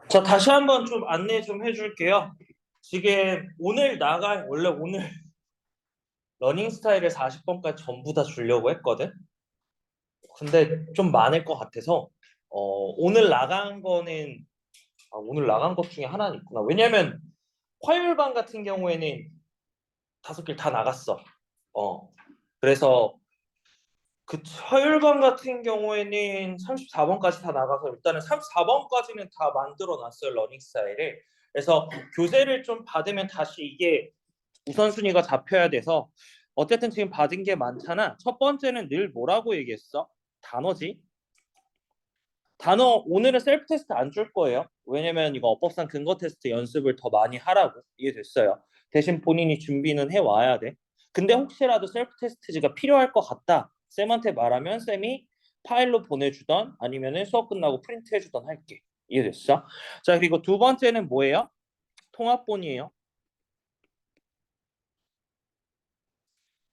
자, 다시 한번 좀 안내 좀 해줄게요. 지금 오늘 원래 오늘 러닝 스타일을 40번까지 전부 다 주려고 했거든. 근데 좀 많을 것 같아서 오늘 나간 거는 오늘 나간 것 중에 하나는 있구나. 왜냐면 화요일반 같은 경우에는 5길 다 나갔어. 어. 그래서 그 화요일반 같은 경우에는 34번까지 다 나가서 일단은 34번까지는 다 만들어 놨어요, 러닝 스타일을. 그래서 교재를 좀 받으면 다시 이게 우선순위가 잡혀야 돼서 어쨌든 지금 받은 게 많잖아. 첫 번째는 늘 뭐라고 얘기했어? 단어지. 단어 오늘은 셀프 테스트 안 줄 거예요. 왜냐면 이거 어법상 근거 테스트 연습을 더 많이 하라고. 이해됐어요. 대신 본인이 준비는 해 와야 돼. 근데 혹시라도 셀프 테스트가 필요할 것 같다. 쌤한테 말하면 쌤이 파일로 보내주던 아니면은 수업 끝나고 프린트 해주던 할게. 이해됐어? 자, 그리고 두 번째는 뭐예요? 통합본이에요.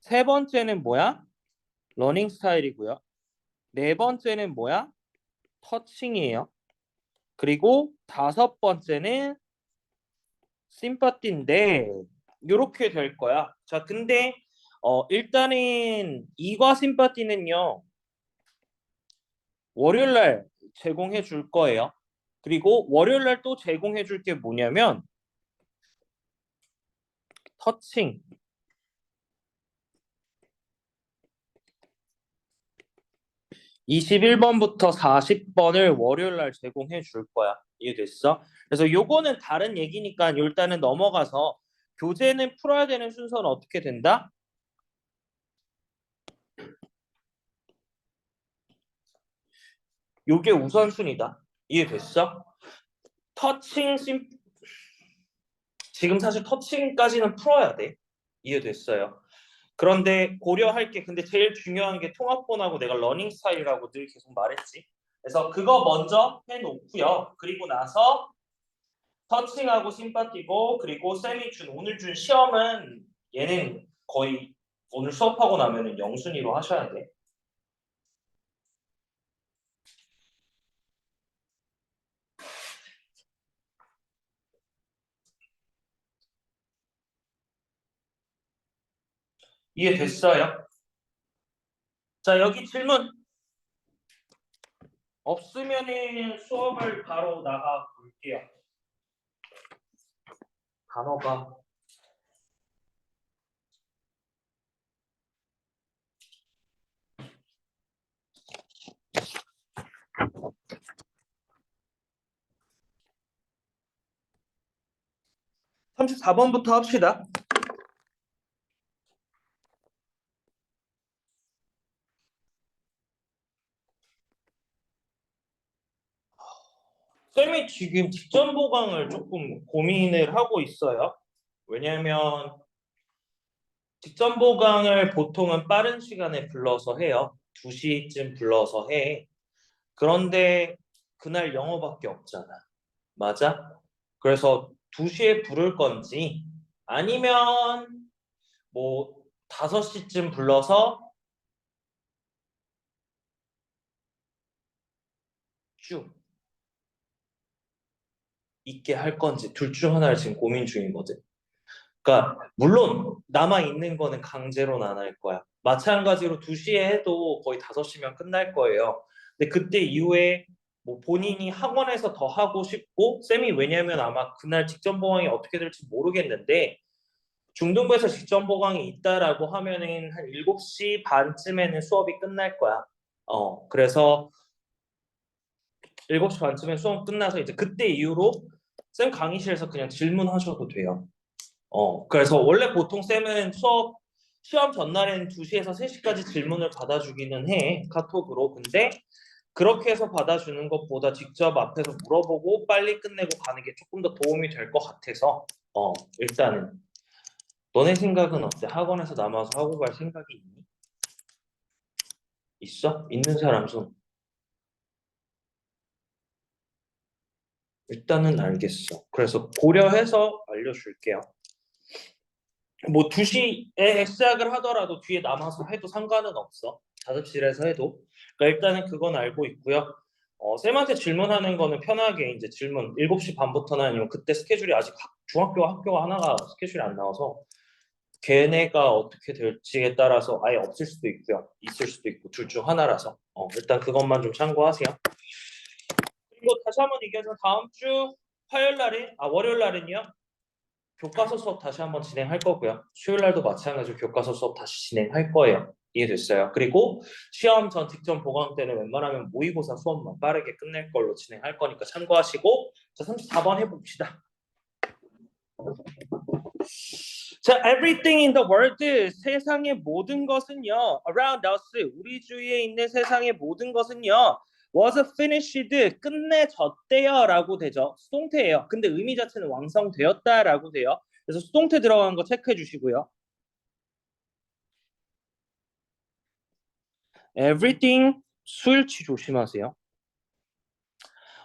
세 번째는 뭐야? 러닝 스타일이고요. 네 번째는 뭐야? 터칭이에요. 그리고 다섯 번째는 심파티인데 이렇게 될 거야. 자, 근데 일단은 이과 심파티는요 월요일 날 제공해 줄 거예요. 그리고 월요일 날 또 제공해 줄 게 뭐냐면 터칭 21번부터 40번을 월요일 날 제공해 줄 거야. 이해됐어? 그래서 요거는 다른 얘기니까 일단은 넘어가서 교재는 풀어야 되는 순서는 어떻게 된다? 요게 우선순위다. 이해됐어? 터칭 심 지금 사실 터칭까지는 풀어야 돼. 이해됐어요. 그런데 고려할 게 근데 제일 중요한 게 통합본하고 내가 러닝 스타일이라고 늘 계속 말했지. 그래서 그거 먼저 해놓고요. 그리고 나서 터칭하고 심파티고 그리고 쌤이 준 오늘 준 시험은 얘는 거의 오늘 수업하고 나면은 영순위로 하셔야 돼. 이해됐어요? 자, 여기 질문 없으면은 수업을 바로 나가 볼게요. 단어가 34번부터 합시다. 쌤이 지금 직전 보강을 조금 고민을 하고 있어요. 왜냐면 직전 보강을 보통은 빠른 시간에 불러서 해요. 2시쯤 불러서 해. 그런데 그날 영어밖에 없잖아. 맞아? 그래서 2시에 부를 건지 아니면 뭐 5시쯤 불러서 쭉 있게 할 건지 둘 중 하나를 지금 고민 중이거든. 그러니까 물론 남아 있는 거는 강제로는 안 할 거야. 마찬가지로 2시에 해도 거의 5시면 끝날 거예요. 근데 그때 이후에 뭐 본인이 학원에서 더 하고 싶고 쌤이 왜냐면 아마 그날 직전 보강이 어떻게 될지 모르겠는데 중등부에서 직전 보강이 있다라고 하면은 한 7시 반쯤에는 수업이 끝날 거야. 그래서 7시 반쯤에 수업 끝나서 이제 그때 이후로 쌤 강의실에서 그냥 질문하셔도 돼요. 그래서 원래 보통 쌤은 시험 전날에는 2시에서 3시까지 질문을 받아주기는 해, 카톡으로. 근데 그렇게 해서 받아주는 것보다 직접 앞에서 물어보고 빨리 끝내고 가는 게 조금 더 도움이 될 것 같아서, 일단은. 너네 생각은 어때? 학원에서 남아서 하고 갈 생각이 있니? 있어? 있는 사람 손. 일단은 알겠어. 그래서 고려해서 알려줄게요. 뭐 2시에 시작을 하더라도 뒤에 남아서 해도 상관은 없어. 자습실에서 해도. 그러니까 일단은 그건 알고 있고요. 쌤한테 질문하는 거는 편하게 이제 질문 7시 반부터는 아니면 그때 스케줄이 아직 중학교 학교가 하나가 스케줄이 안 나와서 걔네가 어떻게 될지에 따라서 아예 없을 수도 있고요. 있을 수도 있고 둘 중 하나라서 일단 그것만 좀 참고하세요. 그리고 다시 한번 얘기하자면 다음 주 화요일 날에 월요일 날은요. 교과서 수업 다시 한번 진행할 거고요. 수요일 날도 마찬가지로 교과서 수업 다시 진행할 거예요. 이해됐어요? 그리고 시험 전 직전 보강 때는 웬만하면 모의고사 수업만 빠르게 끝낼 걸로 진행할 거니까 참고하시고 자 34번 해봅시다. 자, everything in the world, 세상의 모든 것은요, around us, 우리 주위에 있는 세상의 모든 것은요, was finished, 끝내졌대요 라고 되죠. 수동태예요. 근데 의미 자체는 완성되었다 라고 돼요. 그래서 수동태 들어간 거 체크해 주시고요. everything, 수일치 조심하세요.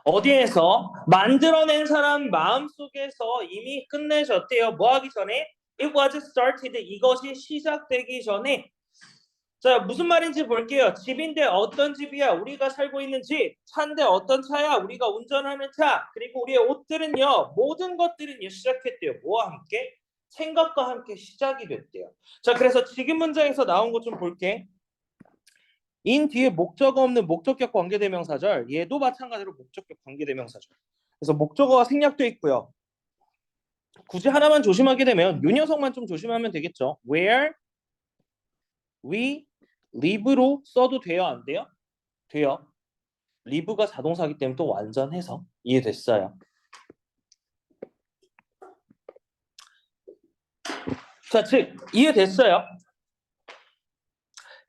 어디에서? 만들어낸 사람 마음속에서 이미 끝내졌대요. 뭐 하기 전에? It was started. 이것이 시작되기 전에. 자, 무슨 말인지 볼게요. 집인데 어떤 집이야? 우리가 살고 있는 집. 차인데 어떤 차야? 우리가 운전하는 차. 그리고 우리의 옷들은요. 모든 것들은요. 시작했대요. 뭐와 함께? 생각과 함께 시작이 됐대요. 자, 그래서 지금 문장에서 나온 것 좀 볼게. in 뒤에 목적어 없는 목적격 관계대명사절. 얘도 마찬가지로 목적격 관계대명사절. 그래서 목적어가 생략돼 있고요. 굳이 하나만 조심하게 되면 요 녀석만 좀 조심하면 되겠죠. Where we live로 써도 돼요, 안 돼요? 돼요. live가 자동사기 때문에 또 완전해서 이해됐어요. 자, 즉 이해됐어요.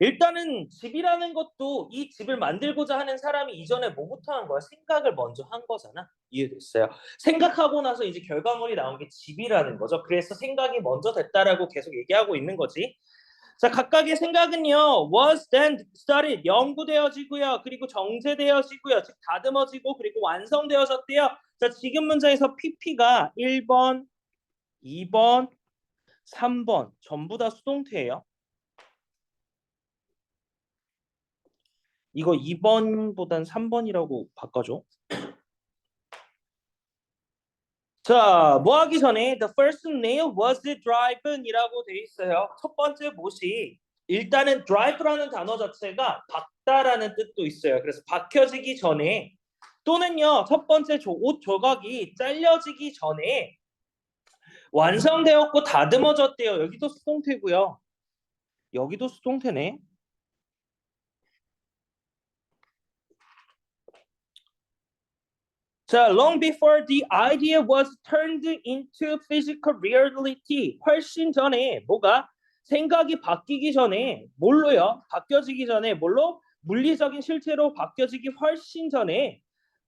일단은 집이라는 것도 이 집을 만들고자 하는 사람이 이전에 뭐부터 한 거야? 생각을 먼저 한 거잖아. 이해됐어요. 생각하고 나서 이제 결과물이 나온 게 집이라는 거죠. 그래서 생각이 먼저 됐다라고 계속 얘기하고 있는 거지. 자, 각각의 생각은요. was then started 연구되어지고요. 그리고 정제되어지고요. 즉 다듬어지고 그리고 완성되어졌대요. 자, 지금 문장에서 PP가 1번, 2번, 3번 전부 다 수동태예요. 이거 2번보단 3번이라고 바꿔줘. 자, 뭐 하기 전에 the first nail was driven 이라고 돼 있어요. 첫 번째 못이 일단은 drive라는 단어 자체가 박다라는 뜻도 있어요. 그래서 박혀지기 전에 또는요 첫 번째 옷 조각이 잘려지기 전에 완성되었고 다듬어졌대요. 여기도 수동태고요. 여기도 수동태네. 자, long before the idea was turned into physical reality. 훨씬 전에 뭐가 생각이 바뀌기 전에 뭘로요? 바뀌어지기 전에 뭘로? 물리적인 실체로 바뀌어지기 훨씬 전에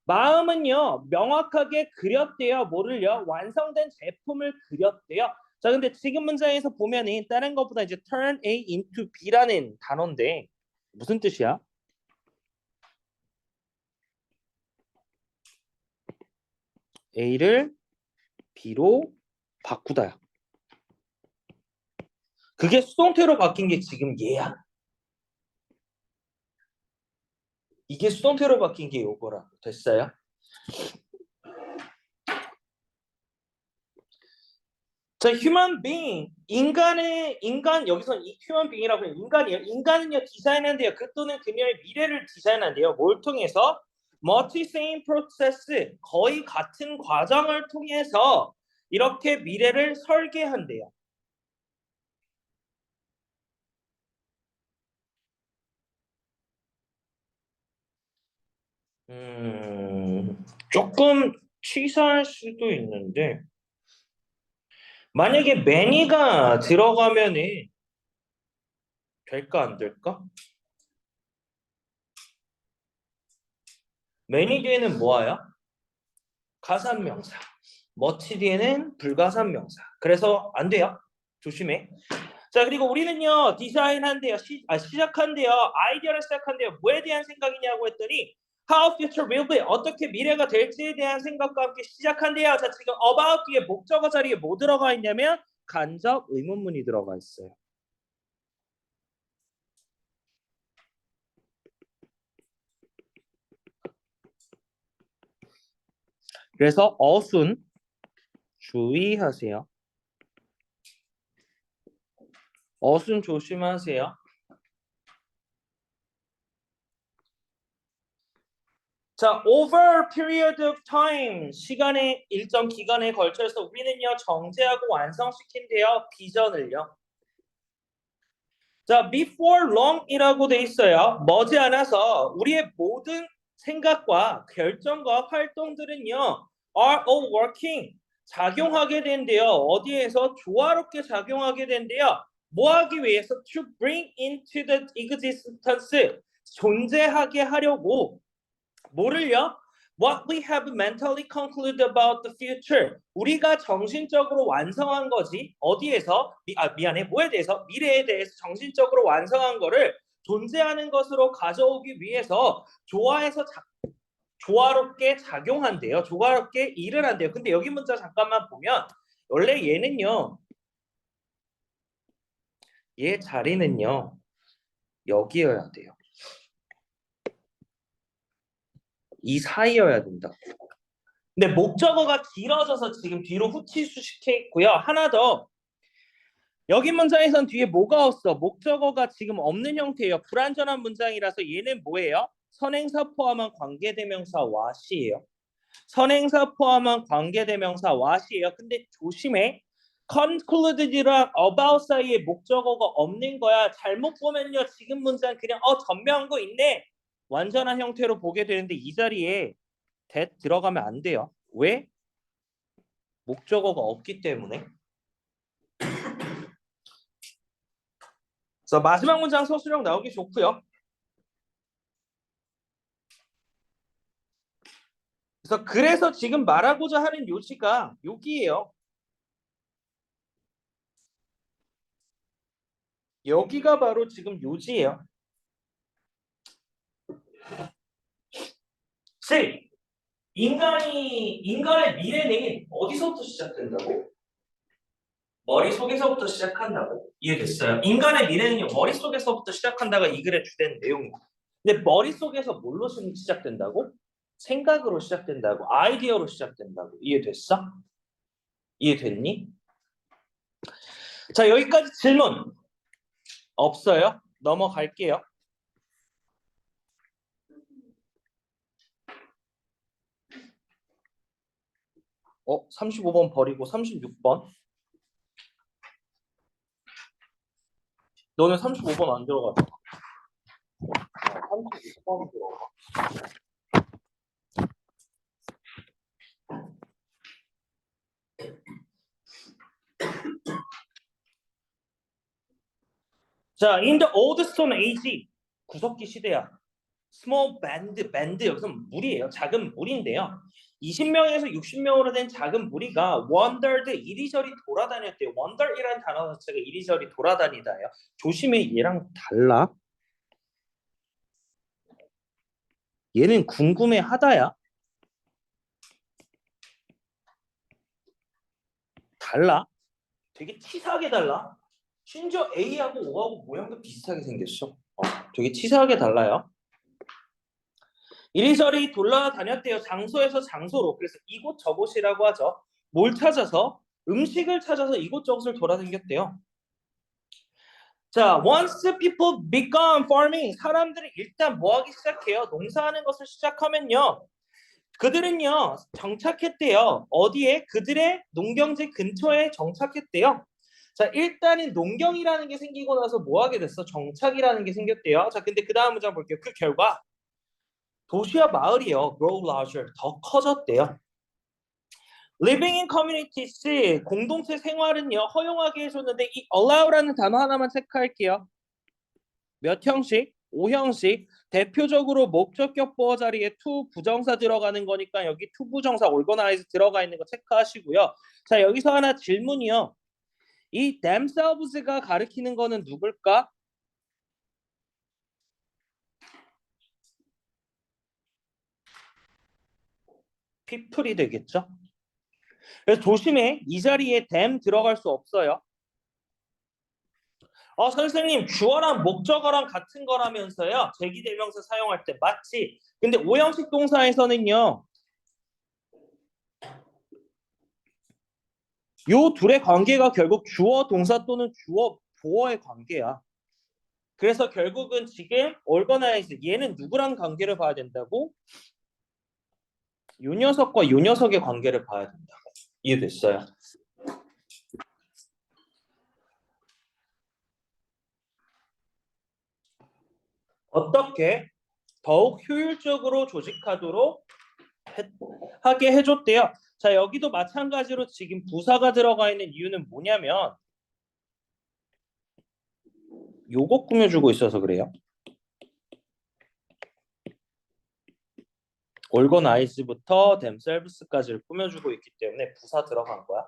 마음은요 명확하게 그렸대요. 뭐를요? 완성된 제품을 그렸대요. 자, 근데 지금 문장에서 보면은 다른 것보다 이제 turn A into B라는 단어인데 무슨 뜻이야? A를 B로 바꾸다야. 그게 수동태로 바뀐 게 지금 얘야. 이게 수동태로 바뀐 게 요거라고. 됐어요? 자, human being. 인간, 여기서 이 human being이라고 해요. 인간이에요. 인간은요, 디자인한대요. 그 또는 그녀의 미래를 디자인한대요. 뭘 통해서? multi same process. 거의 같은 과정을 통해서 이렇게 미래를 설계한대요. 조금 치사할 수도 있는데, 만약에 many가 들어가면은 될까 안 될까? many 뒤에는 뭐야? 가산명사. much 뒤에는 불가산명사. 그래서 안 돼요. 조심해. 자, 그리고 우리는요 디자인한대요. 시작한대요. 아이디어를 시작한대요. 뭐에 대한 생각이냐고 했더니 how future will be, 어떻게 미래가 될지에 대한 생각과 함께 시작한대요. 자, 지금 about 뒤에 목적어 자리에 뭐 들어가 있냐면 간접 의문문이 들어가 있어요. 그래서 어순 주의하세요. 어순 조심하세요. 자, over period of time, 시간의 일정 기간에 걸쳐서 우리는요 정제하고 완성시킨대요 비전을요. 자, before long이라고 돼 있어요. 머지않아서 우리의 모든 생각과 결정과 활동들은요 are all working, 작용하게 된대요. 어디에서? 조화롭게 작용하게 된대요. 뭐 하기 위해서? to bring into the existence, 존재하게 하려고. 뭐를요? What we have mentally concluded about the future. 우리가 정신적으로 완성한 거지. 어디에서? 미안해. 뭐에 대해서? 미래에 대해서 정신적으로 완성한 거를 존재하는 것으로 가져오기 위해서 조화롭게 작용한대요. 조화롭게 일을 한대요. 근데 여기 문자 잠깐만 보면 원래 얘는요. 얘 자리는요. 여기여야 돼요. 이 사이여야 된다. 근데 목적어가 길어져서 지금 뒤로 후치수식해 있고요. 하나 더. 여기 문장에선 뒤에 뭐가 없어? 목적어가 지금 없는 형태예요. 불완전한 문장이라서 얘는 뭐예요? 선행사 포함한 관계대명사 what이에요. 선행사 포함한 관계대명사 what이에요. 근데 조심해. concluded랑 about 사이에 목적어가 없는 거야. 잘못 보면요. 지금 문장 그냥 전명구 있네. 완전한 형태로 보게 되는데 이 자리에 that 들어가면 안 돼요. 왜? 목적어가 없기 때문에. 그래서 마지막 문장 서술형 나오기 좋고요. 그래서 지금 말하고자 하는 요지가 여기예요. 여기가 바로 지금 요지예요. 7. 인간의 미래는 어디서부터 시작된다고? 머릿속에서부터 시작한다고. 이해됐어요? 인간의 미래는요 머릿속에서부터 시작한다가 이 글의 주된 내용이고. 근데 머릿속에서 뭘로 시작된다고? 생각으로 시작된다고. 아이디어로 시작된다고. 이해됐어? 이해됐니? 자, 여기까지 질문 없어요? 넘어갈게요. 35번 버리고 36번. 너는 35번 안 들어가. 36번 들어가. 자, in the old stone age, 구석기 시대야. small band 여기서 무리예요. 작은 무리인데요. 20명에서 60명으로 된 작은 무리가 wandered, 이리저리 돌아다녔대요. wander이라는 단어 자체가 이리저리 돌아다니다예요. 조심해, 얘랑 달라. 얘는 궁금해하다야. 달라. 되게 치사하게 달라. 심지어 A하고 O하고 모양도 비슷하게 생겼어. 되게 치사하게 달라요. 이리저리 돌아다녔대요. 장소에서 장소로. 그래서 이곳 저곳이라고 하죠. 뭘 찾아서? 음식을 찾아서 이곳저곳을 돌아다녔대요. 자, once people began farming, 사람들이 일단 뭐 하기 시작해요? 농사하는 것을 시작하면요. 그들은요 정착했대요. 어디에? 그들의 농경지 근처에 정착했대요. 자, 일단은 농경이라는 게 생기고 나서 뭐 하게 됐어? 정착이라는 게 생겼대요. 자, 근데 그 다음 문장 볼게요. 그 결과 도시와 마을이요 grow larger, 더 커졌대요. living in communities, 공동체 생활은요 허용하게 해줬는데 이 allow라는 단어 하나만 체크할게요. 몇 형식? 5형식. 대표적으로 목적격 보어 자리에 to 부정사 들어가는 거니까 여기 to 부정사 organize 들어가 있는 거 체크하시고요. 자, 여기서 하나 질문이요. 이 themselves가 가리키는 거는 누굴까? people이 되겠죠? 그래서 조심해. 이 자리에 them 들어갈 수 없어요. 선생님, 주어랑 목적어랑 같은 거라면서요. 제기대명사 사용할 때 맞지? 근데 오형식 동사에서는요. 요 둘의 관계가 결국 주어 동사 또는 주어 보어의 관계야. 그래서 결국은 지금 organize 얘는 누구랑 관계를 봐야 된다고? 요 녀석과 요 녀석의 관계를 봐야 된다고. 이해됐어요? 어떻게 더욱 효율적으로 조직하도록 하게 해줬대요. 자, 여기도 마찬가지로 지금 부사가 들어가 있는 이유는 뭐냐면 요거 꾸며주고 있어서 그래요. organize부터 themselves까지를 꾸며주고 있기 때문에 부사 들어간 거야.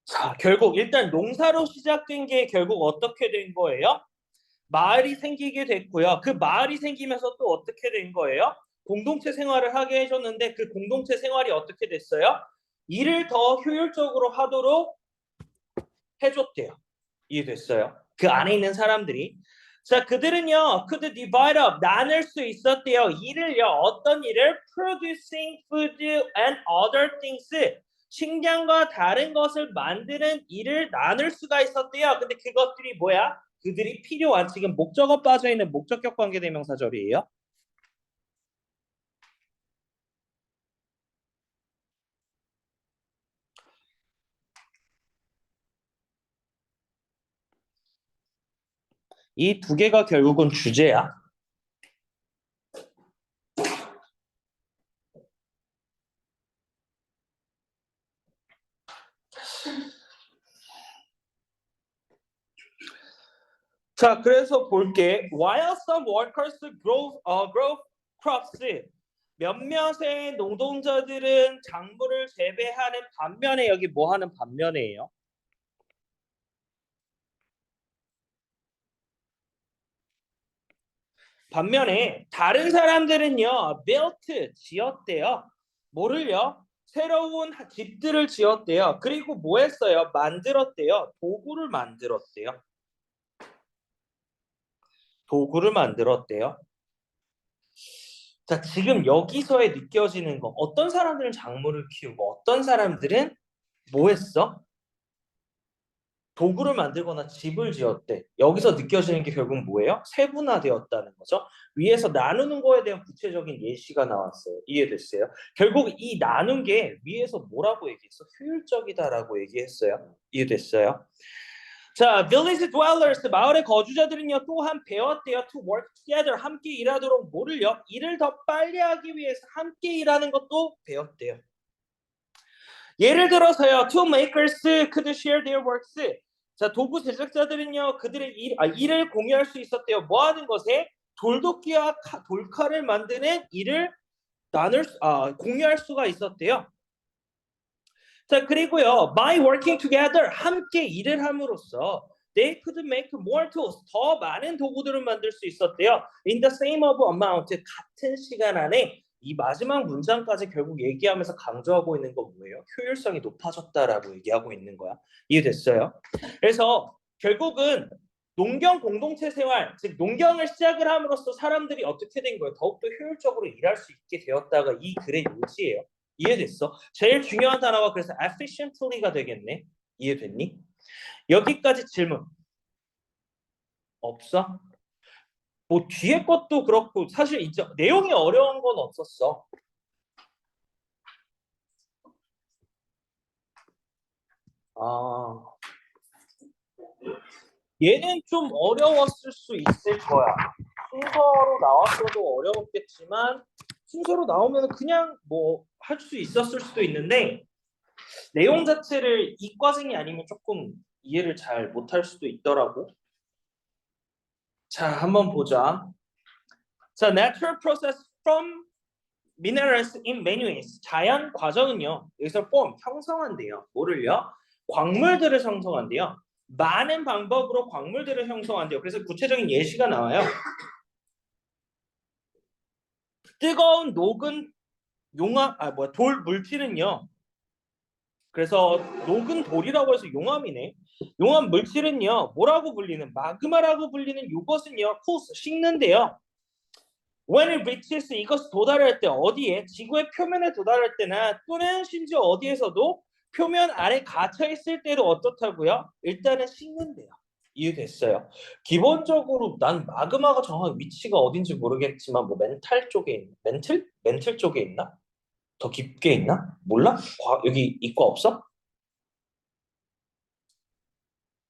자, 결국 일단 농사로 시작된 게 결국 어떻게 된 거예요? 마을이 생기게 됐고요. 그 마을이 생기면서 또 어떻게 된 거예요? 공동체 생활을 하게 해줬는데 그 공동체 생활이 어떻게 됐어요? 일을 더 효율적으로 하도록 해줬대요. 이해됐어요? 그 안에 있는 사람들이. 자, 그들은요, could divide up, 나눌 수 있었대요. 일을요, 어떤 일을? producing food and other things. 식량과 다른 것을 만드는 일을 나눌 수가 있었대요. 근데 그것들이 뭐야? 그들이 필요한, 지금 목적어 빠져 있는 목적격 관계 대명사절이에요. 이 두 개가 결국은 주제야. 자, 그래서 볼게. While some workers grow crops, 몇몇의 노동자들은 작물을 재배하는 반면에 여기 뭐 하는 반면에요? 반면에 다른 사람들은요, built 지었대요. 뭐를요? 새로운 집들을 지었대요. 그리고 뭐 했어요? 만들었대요. 도구를 만들었대요. 도구를 만들었대요. 자, 지금 여기서의 느껴지는 거. 어떤 사람들은 작물을 키우고 어떤 사람들은 뭐 했어? 도구를 만들거나 집을 지었대. 여기서 느껴지는 게 결국 뭐예요? 세분화되었다는 거죠. 위에서 나누는 거에 대한 구체적인 예시가 나왔어요. 이해됐어요? 결국 이 나눈 게 위에서 뭐라고 얘기했어? 효율적이다라고 얘기했어요. 이해됐어요? 자, village dwellers, 마을의 거주자들은요, 또한 배웠대요. To work together, 함께 일하도록 뭐를요? 일을 더 빨리 하기 위해서 함께 일하는 것도 배웠대요. 예를 들어서요, tool makers could share their works. 자, 도구 제작자들은요, 그들의 일을 공유할 수 있었대요. 뭐 하는 것에? 돌도끼와 돌칼을 만드는 일을 공유할 수가 있었대요. 자, 그리고요, by working together, 함께 일을 함으로써 they could make more tools, 더 많은 도구들을 만들 수 있었대요. In the same of amount, 같은 시간 안에. 이 마지막 문장까지 결국 얘기하면서 강조하고 있는 건 뭐예요? 효율성이 높아졌다라고 얘기하고 있는 거야. 이해됐어요? 그래서 결국은 농경 공동체 생활, 즉 농경을 시작을 함으로써 사람들이 어떻게 된 거예요? 더욱더 효율적으로 일할 수 있게 되었다가 이 글의 요지예요. 이해됐어? 제일 중요한 단어가 그래서 efficiently가 되겠네. 이해됐니? 여기까지 질문 없어? 뭐 뒤에 것도 그렇고 사실 이제 내용이 어려운 건 없었어. 아, 얘는 좀 어려웠을 수 있을 거야. 순서로 나왔어도 어려웠겠지만 순서로 나오면 그냥 뭐 할 수 있었을 수도 있는데 내용 자체를 이과생이 아니면 조금 이해를 잘 못할 수도 있더라고. 자, 한번 보자. 자, natural process from minerals in many ways. 자연 과정은요. 여기서 form, 형성한대요. 뭐를요? 광물들을 형성한대요. 많은 방법으로 광물들을 형성한대요. 그래서 구체적인 예시가 나와요. 뜨거운 녹은 돌 물질은요. 그래서 녹은 돌이라고 해서 용암이네. 용암 물질은요, 뭐라고 불리는, 마그마라고 불리는 이것은요, cools, 식는데요. When it reaches, 이것이 도달할 때 어디에? 지구의 표면에 도달할 때나 또는 심지어 어디에서도 표면 아래 갇혀 있을 때도 어떻다고요? 일단은 식는데요. 이해됐어요. 기본적으로 난 마그마가 정확히 위치가 어딘지 모르겠지만 뭐 멘탈 쪽에 멘틀 쪽에 있나? 더 깊게 있나? 몰라? 여기 이과 없어?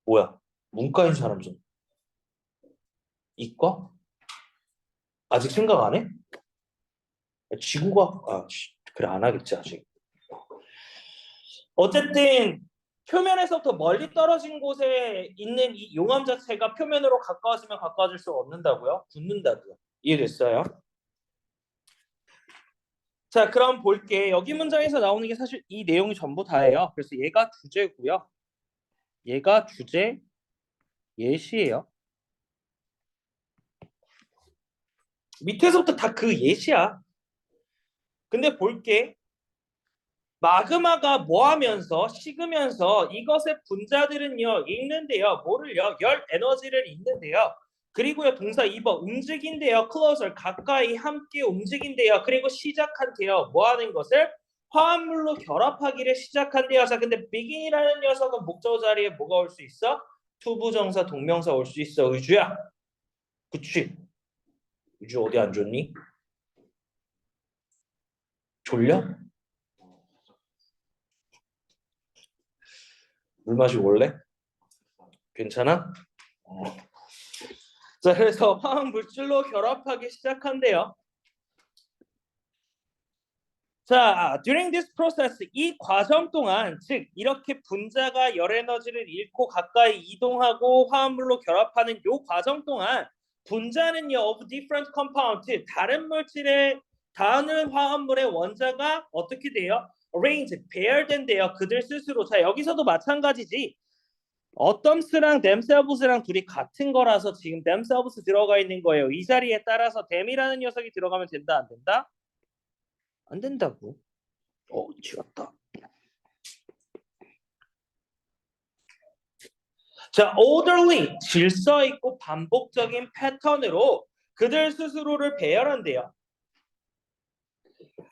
뭐야? 문과인 사람 좀 이과? 아직 생각 안 해? 지구과학 그래 안 하겠지 아직. 어쨌든 표면에서부터 멀리 떨어진 곳에 있는 이 용암 자체가 표면으로 가까워지면 가까워질수록 얻는다고요? 굳는다고요. 이해됐어요? 자, 그럼 볼게. 여기 문장에서 나오는 게 사실 이 내용이 전부 다예요. 그래서 얘가 주제고요. 얘가 주제, 예시예요. 밑에서부터 다 그 예시야. 근데 볼게. 마그마가 뭐 하면서 식으면서 이것의 분자들은요 읽는데요. 뭐를요? 열 에너지를 읽는데요. 그리고요 동사 2번 움직인대요. closer 가까이 함께 움직인대요. 그리고 시작한대요. 뭐 하는 것을? 화합물로 결합하기를 시작한대요. 자 근데 begin이라는 녀석은 목적어 자리에 뭐가 올 수 있어? 투부정사 동명사 올 수 있어. 의주야. 그치? 의주 어디 안 좋니? 졸려? 물 마시고 올래? 괜찮아? 어. 자, 그래서 화학 물질로 결합하기 시작한대요. 자, during this process, 이 과정 동안, 즉 이렇게 분자가 열 에너지를 잃고 가까이 이동하고 화합물로 결합하는 이 과정 동안 분자는요, of different compounds, 다른 화합물의 원자가 어떻게 돼요? arrange, 배열된대요. 그들 스스로. 자, 여기서도 마찬가지지. 어텀스랑 themselves랑 둘이 같은 거라서 지금 themselves 들어가 있는 거예요. 이 자리에 따라서 them이라는 녀석이 들어가면 된다, 안 된다? 안 된다고. 지웠다. 자, orderly, 질서 있고 반복적인 패턴으로 그들 스스로를 배열한대요.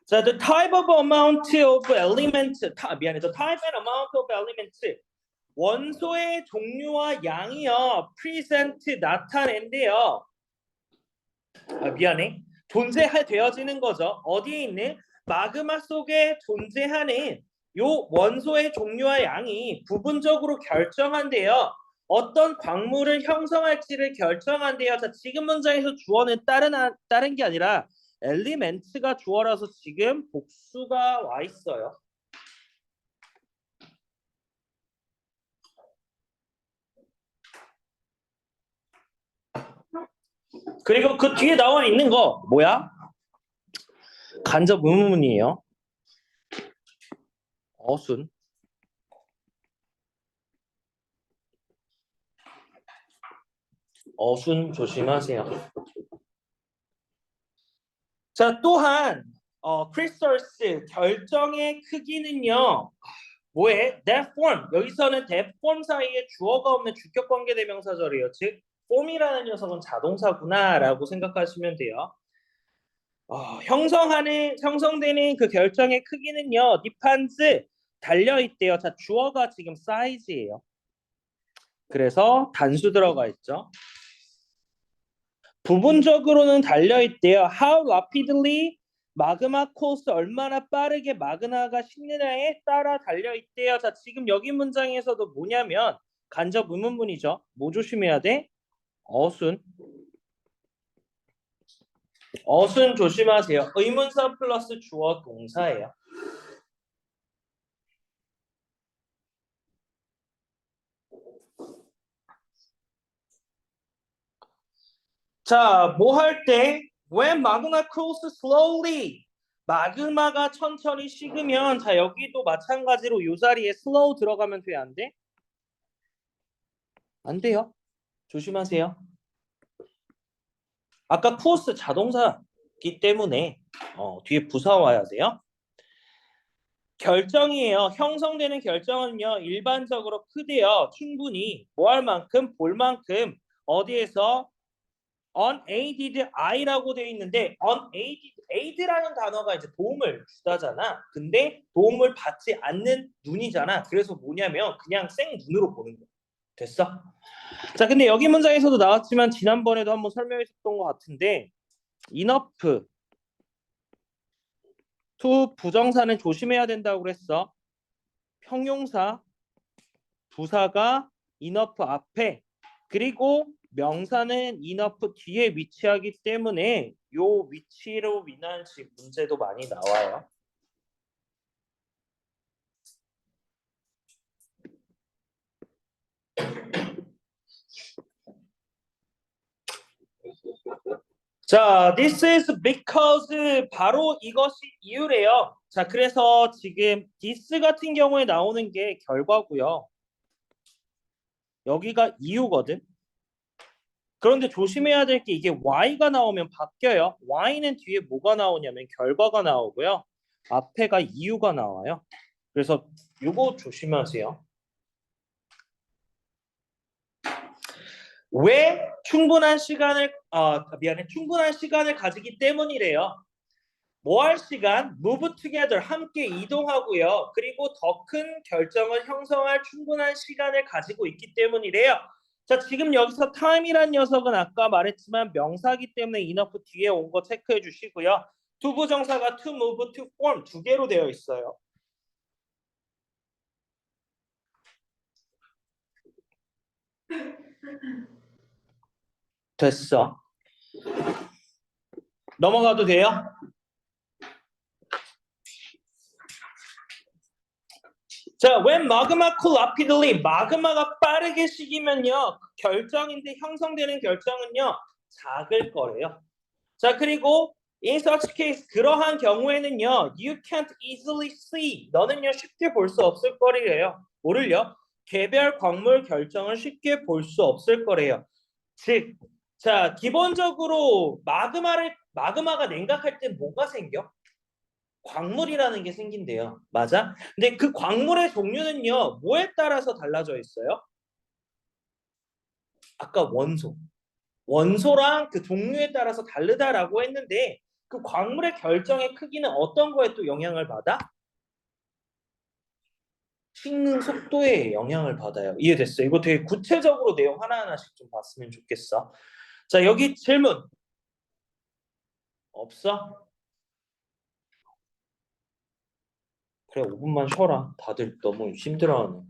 자, the type of amount of element, the type and amount of element, 원소의 종류와 양이요, present, 나타낸대요. 미안해. 존재되어지는 거죠. 어디에 있는? 마그마 속에 존재하는 요 원소의 종류와 양이 부분적으로 결정한대요. 어떤 광물을 형성할지를 결정한대요. 자, 지금 문장에서 주어는 다른 게 아니라 엘리멘트가 주어라서 지금 복수가 와 있어요. 그리고 그 뒤에 나와 있는 거 뭐야? 간접 의문문이에요. 어순. 어순 조심하세요. 자, 또한 크리스털스 결정의 크기는요. 뭐에? that form. 여기서는 that form 사이에 주어가 없는 주격 관계 대명사절이에요. 즉 form이라는 녀석은 자동사구나라고 생각하시면 돼요. 형성되는 그 결정의 크기는요. depends 달려 있대요. 자, 주어가 지금 size예요. 그래서 단수 들어가 있죠. 부분적으로는 달려 있대요. How rapidly 마그마 코스 얼마나 빠르게 마그마가 식느냐에 따라 달려 있대요. 자, 지금 여기 문장에서도 뭐냐면 간접 의문문이죠. 뭐 조심해야 돼? 어순. 어순 조심하세요. 의문사 플러스 주어 동사예요. 자, 뭐 할 때? When magma cools slowly. 마그마가 천천히 식으면 자 여기도 마찬가지로 요 자리에 slow 들어가면 돼, 안 돼? 안 돼요. 조심하세요. 아까 cools 자동사기 때문에 뒤에 부사 와야 돼요. 결정이에요. 형성되는 결정은요, 일반적으로 크대요. 충분히 뭐 할 만큼, 볼 만큼 어디에서 unaided I라고 되어 있는데 aid라는 단어가 이제 도움을 주다잖아. 근데 도움을 받지 않는 눈이잖아. 그래서 뭐냐면 그냥 생 눈으로 보는 거야. 됐어? 자, 근데 여기 문장에서도 나왔지만 지난번에도 한번 설명했었던 것 같은데 enough to 부정사는 조심해야 된다고 그랬어. 형용사, 부사가 enough 앞에 그리고 명사는 enough 뒤에 위치하기 때문에 요 위치로 인한 문제도 많이 나와요. 자, this is because 바로 이것이 이유래요. 자, 그래서 지금 this 같은 경우에 나오는 게 결과고요. 여기가 이유거든. 그런데 조심해야 될 게 이게 y가 나오면 바뀌어요. y는 뒤에 뭐가 나오냐면 결과가 나오고요. 앞에가 이유가 나와요. 그래서 이거 조심하세요. 왜 충분한 시간을 충분한 시간을 가지기 때문이래요. 뭐 할 시간? move together 함께 이동하고요. 그리고 더 큰 결정을 형성할 충분한 시간을 가지고 있기 때문이래요. 자, 지금 여기서 time이란 녀석은 아까 말했지만 명사기 때문에 enough 뒤에 온 거 체크해 주시고요. 투부정사가 to move, to form 두 개로 되어 있어요. 됐어. 넘어가도 돼요? 자, when magma cool rapidly, 마그마가 빠르게 식이면요, 결정인데 형성되는 결정은요, 작을 거래요. 자, 그리고 in such case, 그러한 경우에는요, you can't easily see, 너는요 쉽게 볼 수 없을 거래요. 뭐를요? 개별 광물 결정을 쉽게 볼 수 없을 거래요. 즉, 자, 기본적으로 마그마가 냉각할 때 뭐가 생겨? 광물이라는 게 생긴대요. 맞아? 근데 그 광물의 종류는요, 뭐에 따라서 달라져 있어요? 아까 원소랑 그 종류에 따라서 다르다라고 했는데 그 광물의 결정의 크기는 어떤 거에 또 영향을 받아? 식는 속도에 영향을 받아요. 이해됐어? 이거 되게 구체적으로 내용 하나하나씩 좀 봤으면 좋겠어. 자, 여기 질문 없어? 그래, 5분만 쉬어라. 다들 너무 힘들어하네.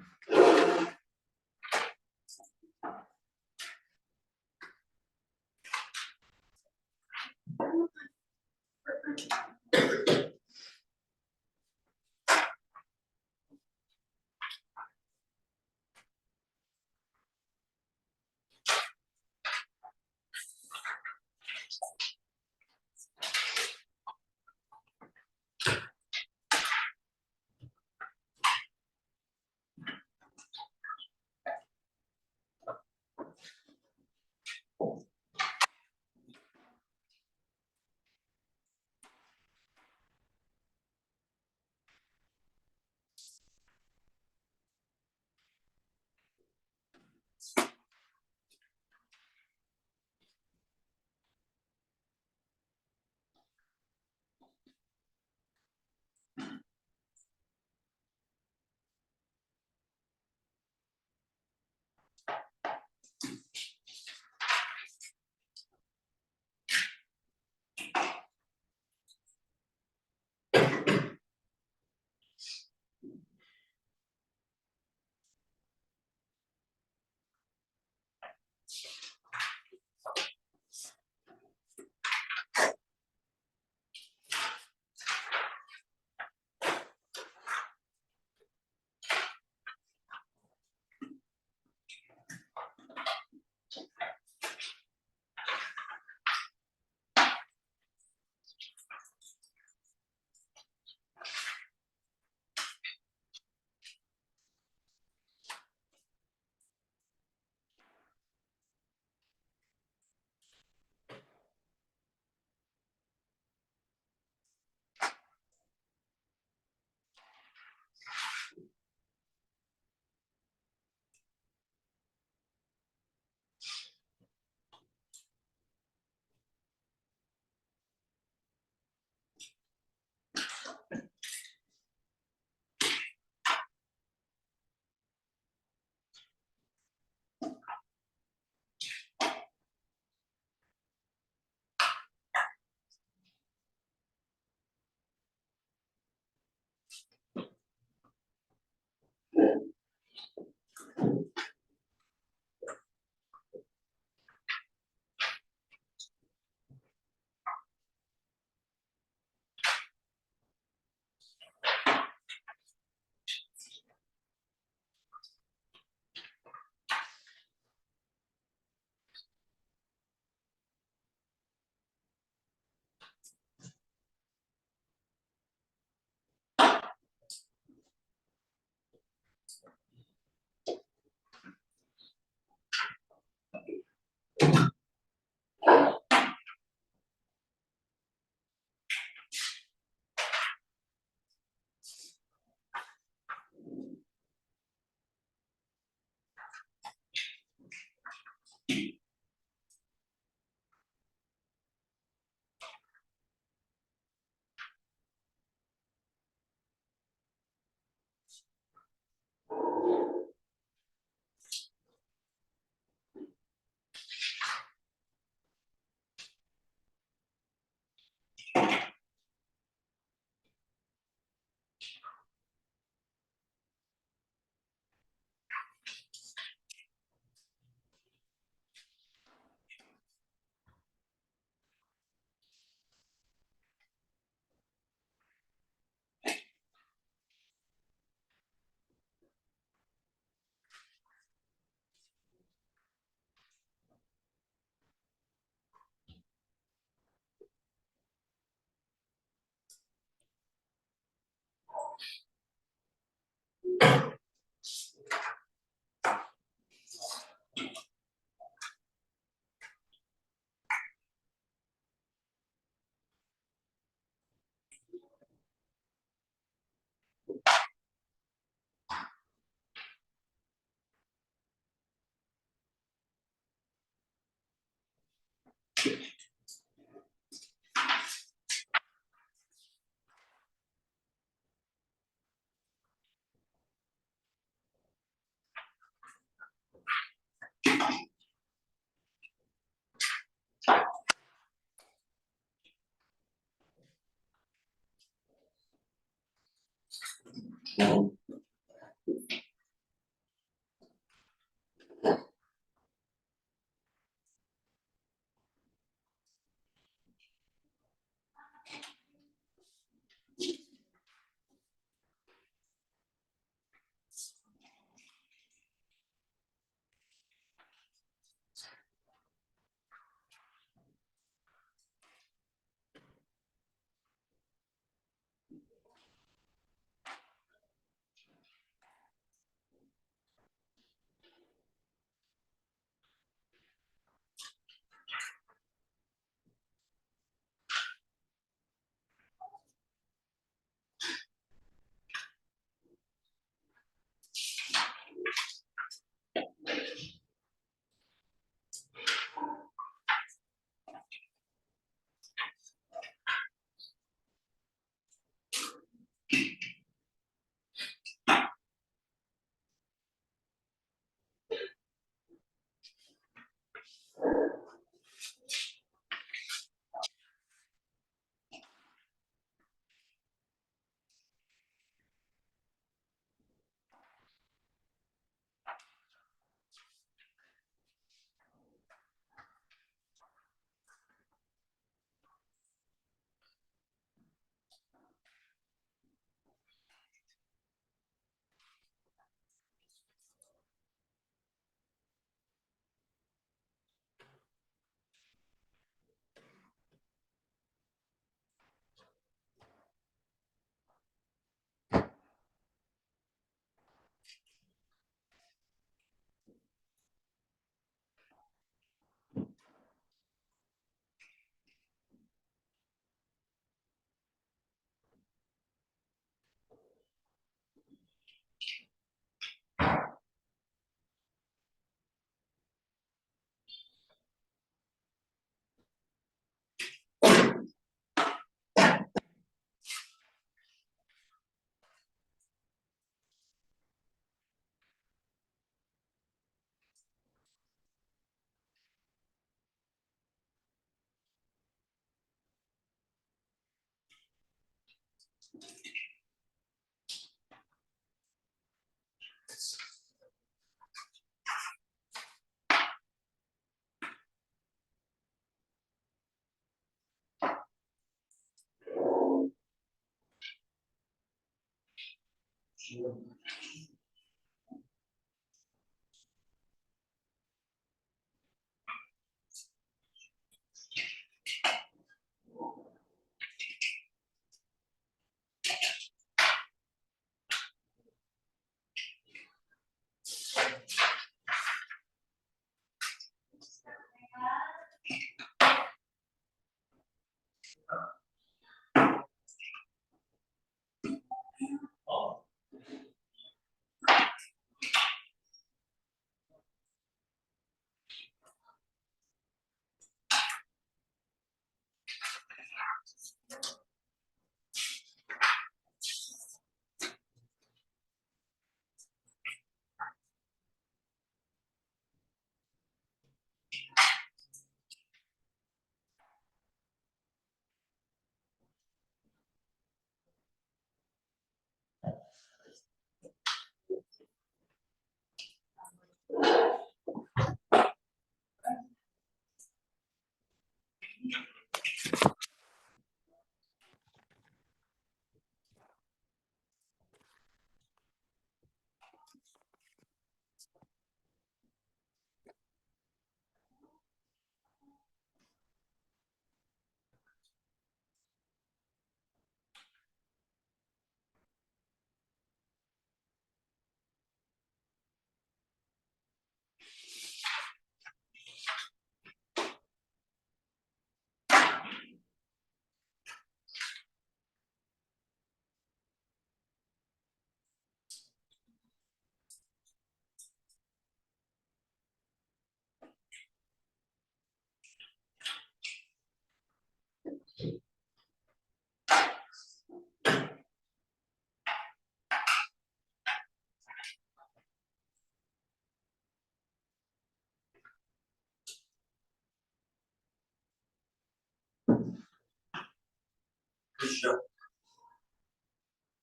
그죠?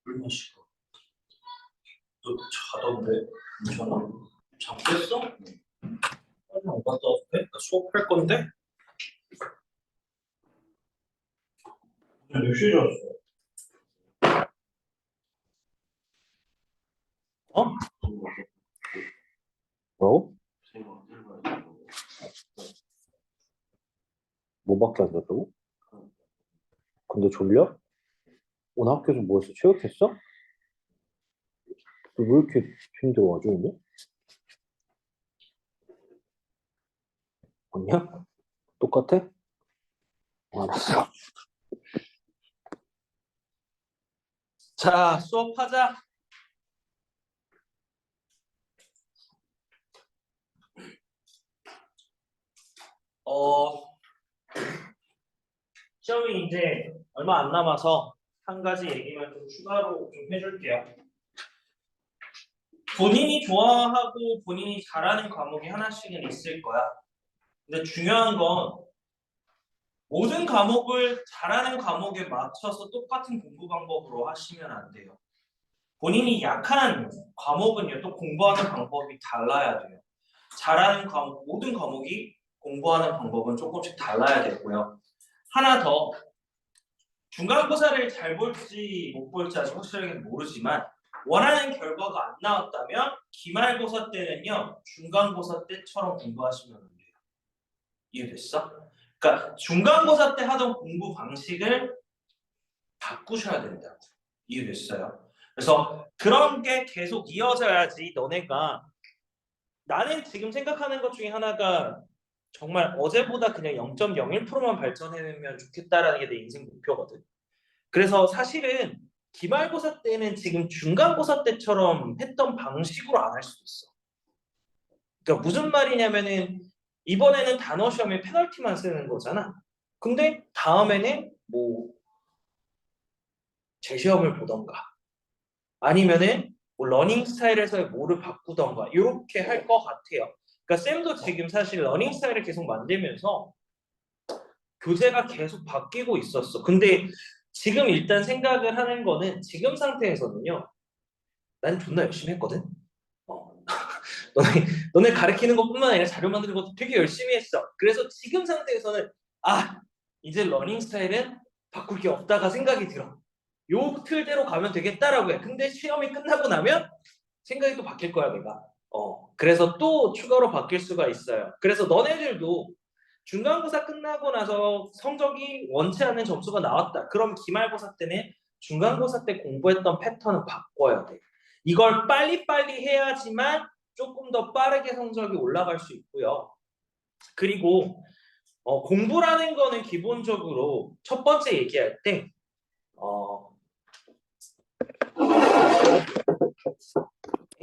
물 마시고. 너 자던데? 괜찮아? 잠깼어? 빨리 안 갔다 와도 돼? 나 수업할 건데? 오늘 몇 시에 잤어? 어? 뭐? 뭐밖에 안 잤다고? 근데 졸려? 오늘 학교에서 뭐 했어? 체육했어? 너 왜 이렇게 힘들어 아주 오늘? 아니야? 똑같아? 알았어. 자, 수업하자. 어, 시험이 이제 얼마 안 남아서 한 가지 얘기만 좀 추가로 좀 해줄게요. 본인이 좋아하고 본인이 잘하는 과목이 하나씩은 있을 거야. 근데 중요한 건 모든 과목을 잘하는 과목에 맞춰서 똑같은 공부 방법으로 하시면 안 돼요. 본인이 약한 과목은요, 또 공부하는 방법이 달라야 돼요. 잘하는 과목, 모든 과목이 공부하는 방법은 조금씩 달라야 되고요. 하나 더, 중간고사를 잘 볼지 못 볼지 아직 확실하게 모르지만 원하는 결과가 안 나왔다면 기말고사 때는요, 중간고사 때처럼 공부하시면 안 돼요. 이해됐어? 그러니까 중간고사 때 하던 공부 방식을 바꾸셔야 된다고. 이해됐어요? 그래서 그런 게 계속 이어져야지 너네가 나는 지금 생각하는 것 중에 하나가 정말 어제보다 그냥 0.01%만 발전해내면 좋겠다라는 게 내 인생 목표거든. 그래서 사실은 기말고사 때는 지금 중간고사 때처럼 했던 방식으로 안 할 수도 있어. 그러니까 무슨 말이냐면은 이번에는 단어 시험에 페널티만 쓰는 거잖아. 근데 다음에는 뭐 재시험을 보던가 아니면은 뭐 러닝 스타일에서의 뭐를 바꾸던가 이렇게 할 것 같아요. 그러니까 쌤도 지금 사실 러닝 스타일을 계속 만들면서 교재가 계속 바뀌고 있었어. 근데 지금 일단 생각을 하는 거는 지금 상태에서는요. 난 존나 열심히 했거든. 어. 너네 가르치는 것뿐만 아니라 자료 만드는 것도 되게 열심히 했어. 그래서 지금 상태에서는 아 이제 러닝 스타일은 바꿀 게 없다가 생각이 들어. 요 틀대로 가면 되겠다라고 해. 근데 시험이 끝나고 나면 생각이 또 바뀔 거야 내가. 그래서 또 추가로 바뀔 수가 있어요. 그래서 너네들도 중간고사 끝나고 나서 성적이 원치 않는 점수가 나왔다. 그럼 기말고사 때는 중간고사 때 공부했던 패턴을 바꿔야 돼. 이걸 빨리빨리 해야지만 조금 더 빠르게 성적이 올라갈 수 있고요. 그리고 공부라는 거는 기본적으로 첫 번째 얘기할 때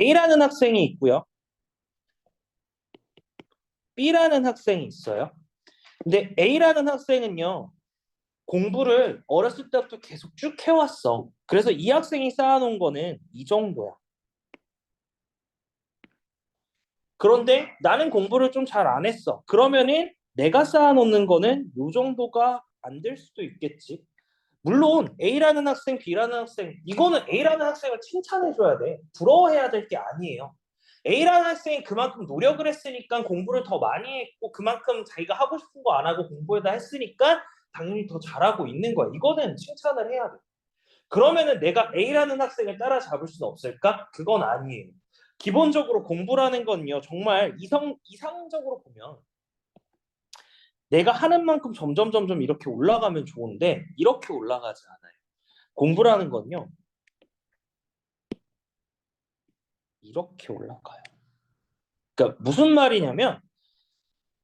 A라는 학생이 있고요. B라는 학생이 있어요. 근데 A라는 학생은요. 공부를 어렸을 때부터 계속 쭉 해왔어. 그래서 이 학생이 쌓아놓은 거는 이 정도야. 그런데 나는 공부를 좀 잘 안 했어. 그러면은 내가 쌓아놓는 거는 이 정도가 안 될 수도 있겠지. 물론 A라는 학생, B라는 학생, 이거는 A라는 학생을 칭찬해줘야 돼. 부러워해야 될 게 아니에요. A라는 학생이 그만큼 노력을 했으니까 공부를 더 많이 했고 그만큼 자기가 하고 싶은 거 안 하고 공부에다 했으니까 당연히 더 잘하고 있는 거야. 이거는 칭찬을 해야 돼. 그러면은 내가 A라는 학생을 따라잡을 수는 없을까? 그건 아니에요. 기본적으로 공부라는 건요, 정말 이상적으로 보면 내가 하는 만큼 점점 이렇게 올라가면 좋은데 이렇게 올라가지 않아요. 공부라는 건요, 이렇게 올라가요. 그러니까 무슨 말이냐면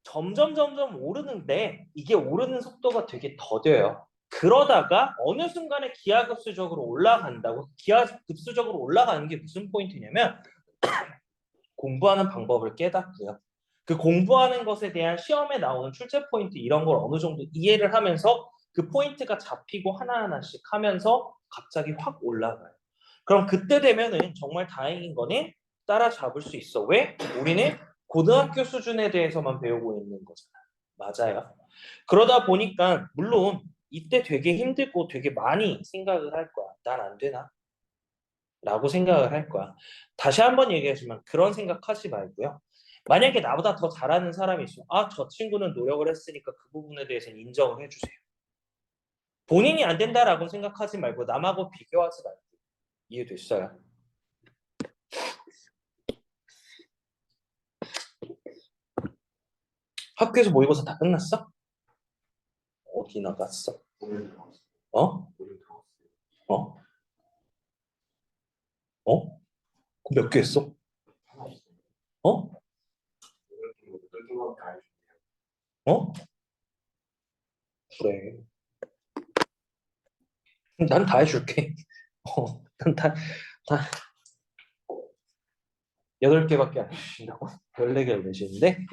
점점 오르는데 이게 오르는 속도가 되게 더뎌요. 그러다가 어느 순간에 기하급수적으로 올라간다고. 기하급수적으로 올라가는 게 무슨 포인트냐면 공부하는 방법을 깨닫고요. 그 공부하는 것에 대한 시험에 나오는 출제 포인트 이런 걸 어느 정도 이해를 하면서 그 포인트가 잡히고 하나하나씩 하면서 갑자기 확 올라가요. 그럼 그때 되면은 정말 다행인 거는 따라잡을 수 있어. 왜? 우리는 고등학교 수준에 대해서만 배우고 있는 거잖아. 맞아요. 그러다 보니까 물론 이때 되게 힘들고 되게 많이 생각을 할 거야. 난 안 되나? 라고 생각을 할 거야. 다시 한번 얘기하지만 그런 생각하지 말고요. 만약에 나보다 더 잘하는 사람이 있어. 아, 저 친구는 노력을 했으니까 그 부분에 대해서는 인정을 해주세요. 본인이 안 된다라고 생각하지 말고 남하고 비교하지 말고. 이해됐어요? 학교에서 모의고사 다 끝났어? 어디 나갔어? 어? 어? 어? 몇 개 했어? 어? 어? 그래. 난 다 해줄게. 난 다 8개밖에 안 해주신다고? 14개를 내시는데?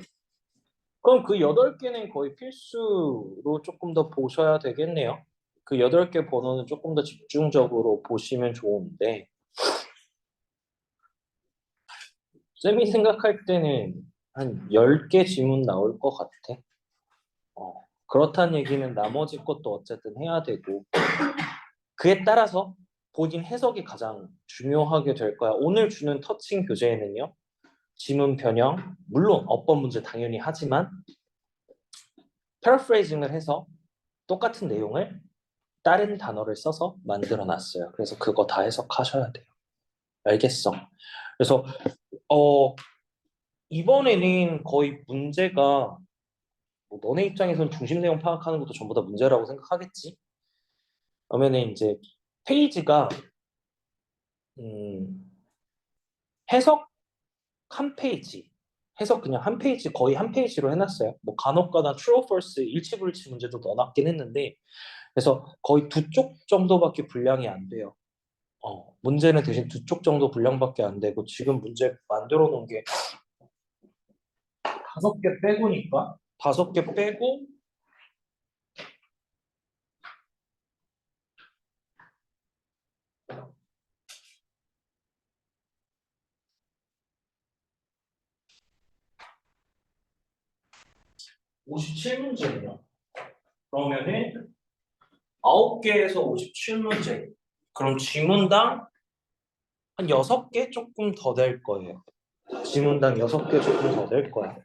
그럼 그 8개는 거의 필수로 조금 더 보셔야 되겠네요. 그 8개 번호는 조금 더 집중적으로 보시면 좋은데, 쌤이 생각할 때는 한 10개 지문 나올 것 같아. 그렇다는 얘기는 나머지 것도 어쨌든 해야 되고, 그에 따라서 본인 해석이 가장 중요하게 될 거야. 오늘 주는 터칭 교재에는요, 지문 변형, 물론 어법 문제 당연히 하지만, 패러프레이징을 해서 똑같은 내용을 다른 단어를 써서 만들어 놨어요. 그래서 그거 다 해석하셔야 돼요. 알겠어? 그래서 어 이번에는 거의 문제가 뭐 너네 입장에서는 중심 내용 파악하는 것도 전부 다 문제라고 생각하겠지? 그러면은 이제 페이지가 음, 해석 한 페이지, 해석 그냥 한 페이지 거의 한 페이지로 해놨어요. 뭐 간혹가다 true or false 일치불일치 문제도 넣어놨긴 했는데 그래서 거의 2쪽 정도밖에 분량이 안 돼요. 문제는 대신 2쪽 정도 분량밖에 안 되고 지금 문제 만들어 놓은 게 5개 빼고니까 5개 빼고 57문제네요. 그러면은 9개에서 57문제. 그럼 지문당 한 6개 조금 더 될 거예요. 지문당 6개 조금 더 될 거야.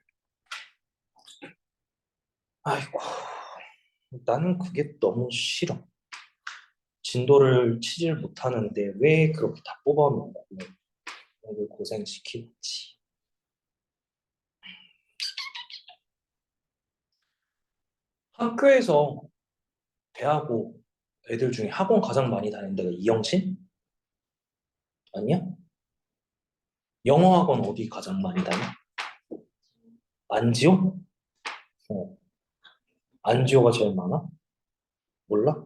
아이고, 나는 그게 너무 싫어. 진도를 치질 못하는데 왜 그렇게 다 뽑아놓고 오늘 고생시키지? 학교에서 대하고 애들 중에 학원 가장 많이 다니는 데가 이영신? 아니야? 영어 학원 어디 가장 많이 다녀? 안지호? 어. 안지호가 제일 많아? 몰라?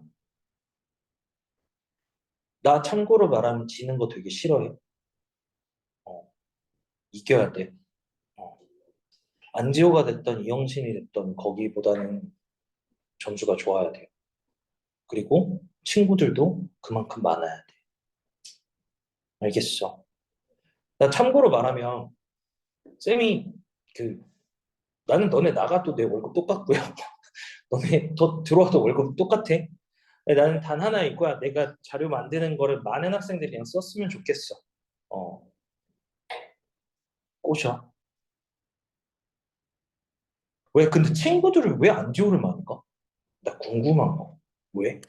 나 참고로 말하면 지는 거 되게 싫어해. 어. 이겨야 돼. 어. 안지호가 됐던 이영신이 됐던 거기보다는 점수가 좋아야 돼. 그리고 친구들도 그만큼 많아야 돼. 알겠어. 나 참고로 말하면 쌤이 그 나는 너네 나가도 내 월급 똑같고요. 너네 더 들어와도 월급 똑같아. 나는 단 하나 이거야. 내가 자료 만드는 거를 많은 학생들이 그냥 썼으면 좋겠어. 어, 꼬셔. 왜 근데 친구들을 왜 안지호를 많이 가? 나 궁금한 거. 왜?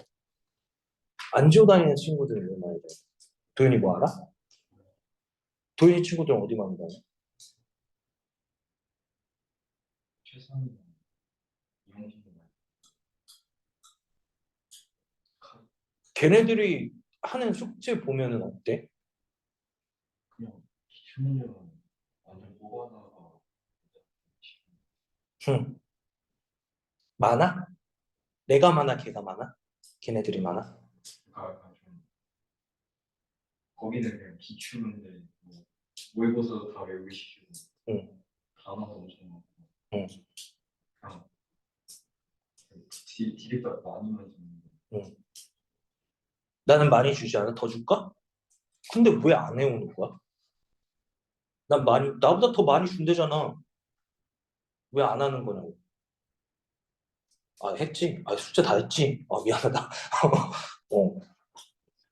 안지호 다니는 친구들을 왜 많이 가? 도현이 뭐 알아? 도현이 친구들은 어디 많이 가냐? 걔네들이 하는 숙제 보면은 어때? 응. 많아? 내가 많아, 걔가 많아? 걔네들이 많아? 응, 응, 응. 나는 많이 주지 않아? 더 줄까? 근데 왜 안 해오는 거야? 난 많이, 나보다 더 많이 준대잖아. 왜 안 하는 거냐고. 아, 했지? 아, 숙제 다 했지? 아, 미안하다. 어.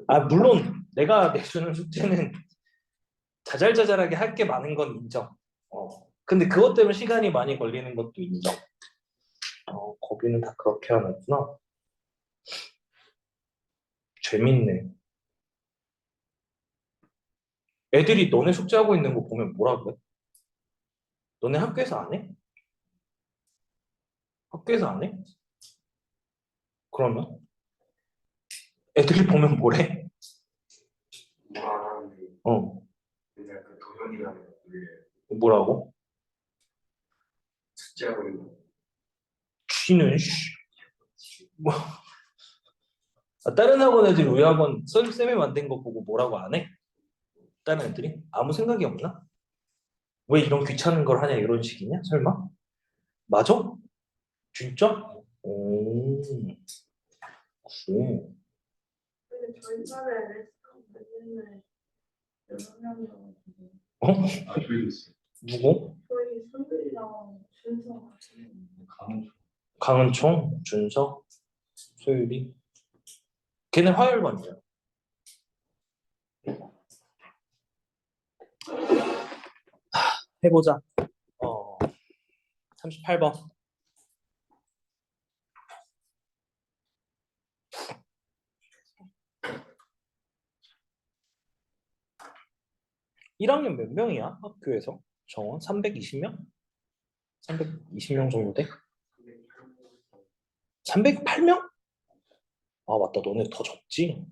아, 물론 내가 내주는 숙제는 자잘자잘하게 할 게 많은 건 인정. 근데 그것 때문에 시간이 많이 걸리는 것도 인정. 거기는 다 그렇게 하는구나. 재밌네. 애들이 너네 숙제하고 있는 거 보면 뭐라 그래? 너네 학교에서 안 해? 학교에서 안 해? 그러면? 애들이 보면 뭐래? 뭐안 하는데 어, 맨날 그 도전이라는 거 놀려요. 뭐라고? 숙제하고 있는 거. 쥐는, 씨. 뭐, 다른 학원 애들이 우리 학원 쌤이 만든 거 보고 뭐라고 안 해? 다른 애들이? 아무 생각이 없나? 왜 이런 귀찮은 걸 하냐 이런 식이냐? 설마? 맞아? 진짜? 오, 그래. 근데 저희 반에 레스토랑 맨날 6명이어가지고 어? 저희도 있어요. 누구? 저희 선배랑 준성 같이 강원 강은총, 준석, 소율이. 걔는 화요일반이야. 해보자. 38번. 1학년 몇 명이야? 학교에서? 정원? 320명? 320명 정도 돼? 308명? 아, 맞다. 너네 더 적지?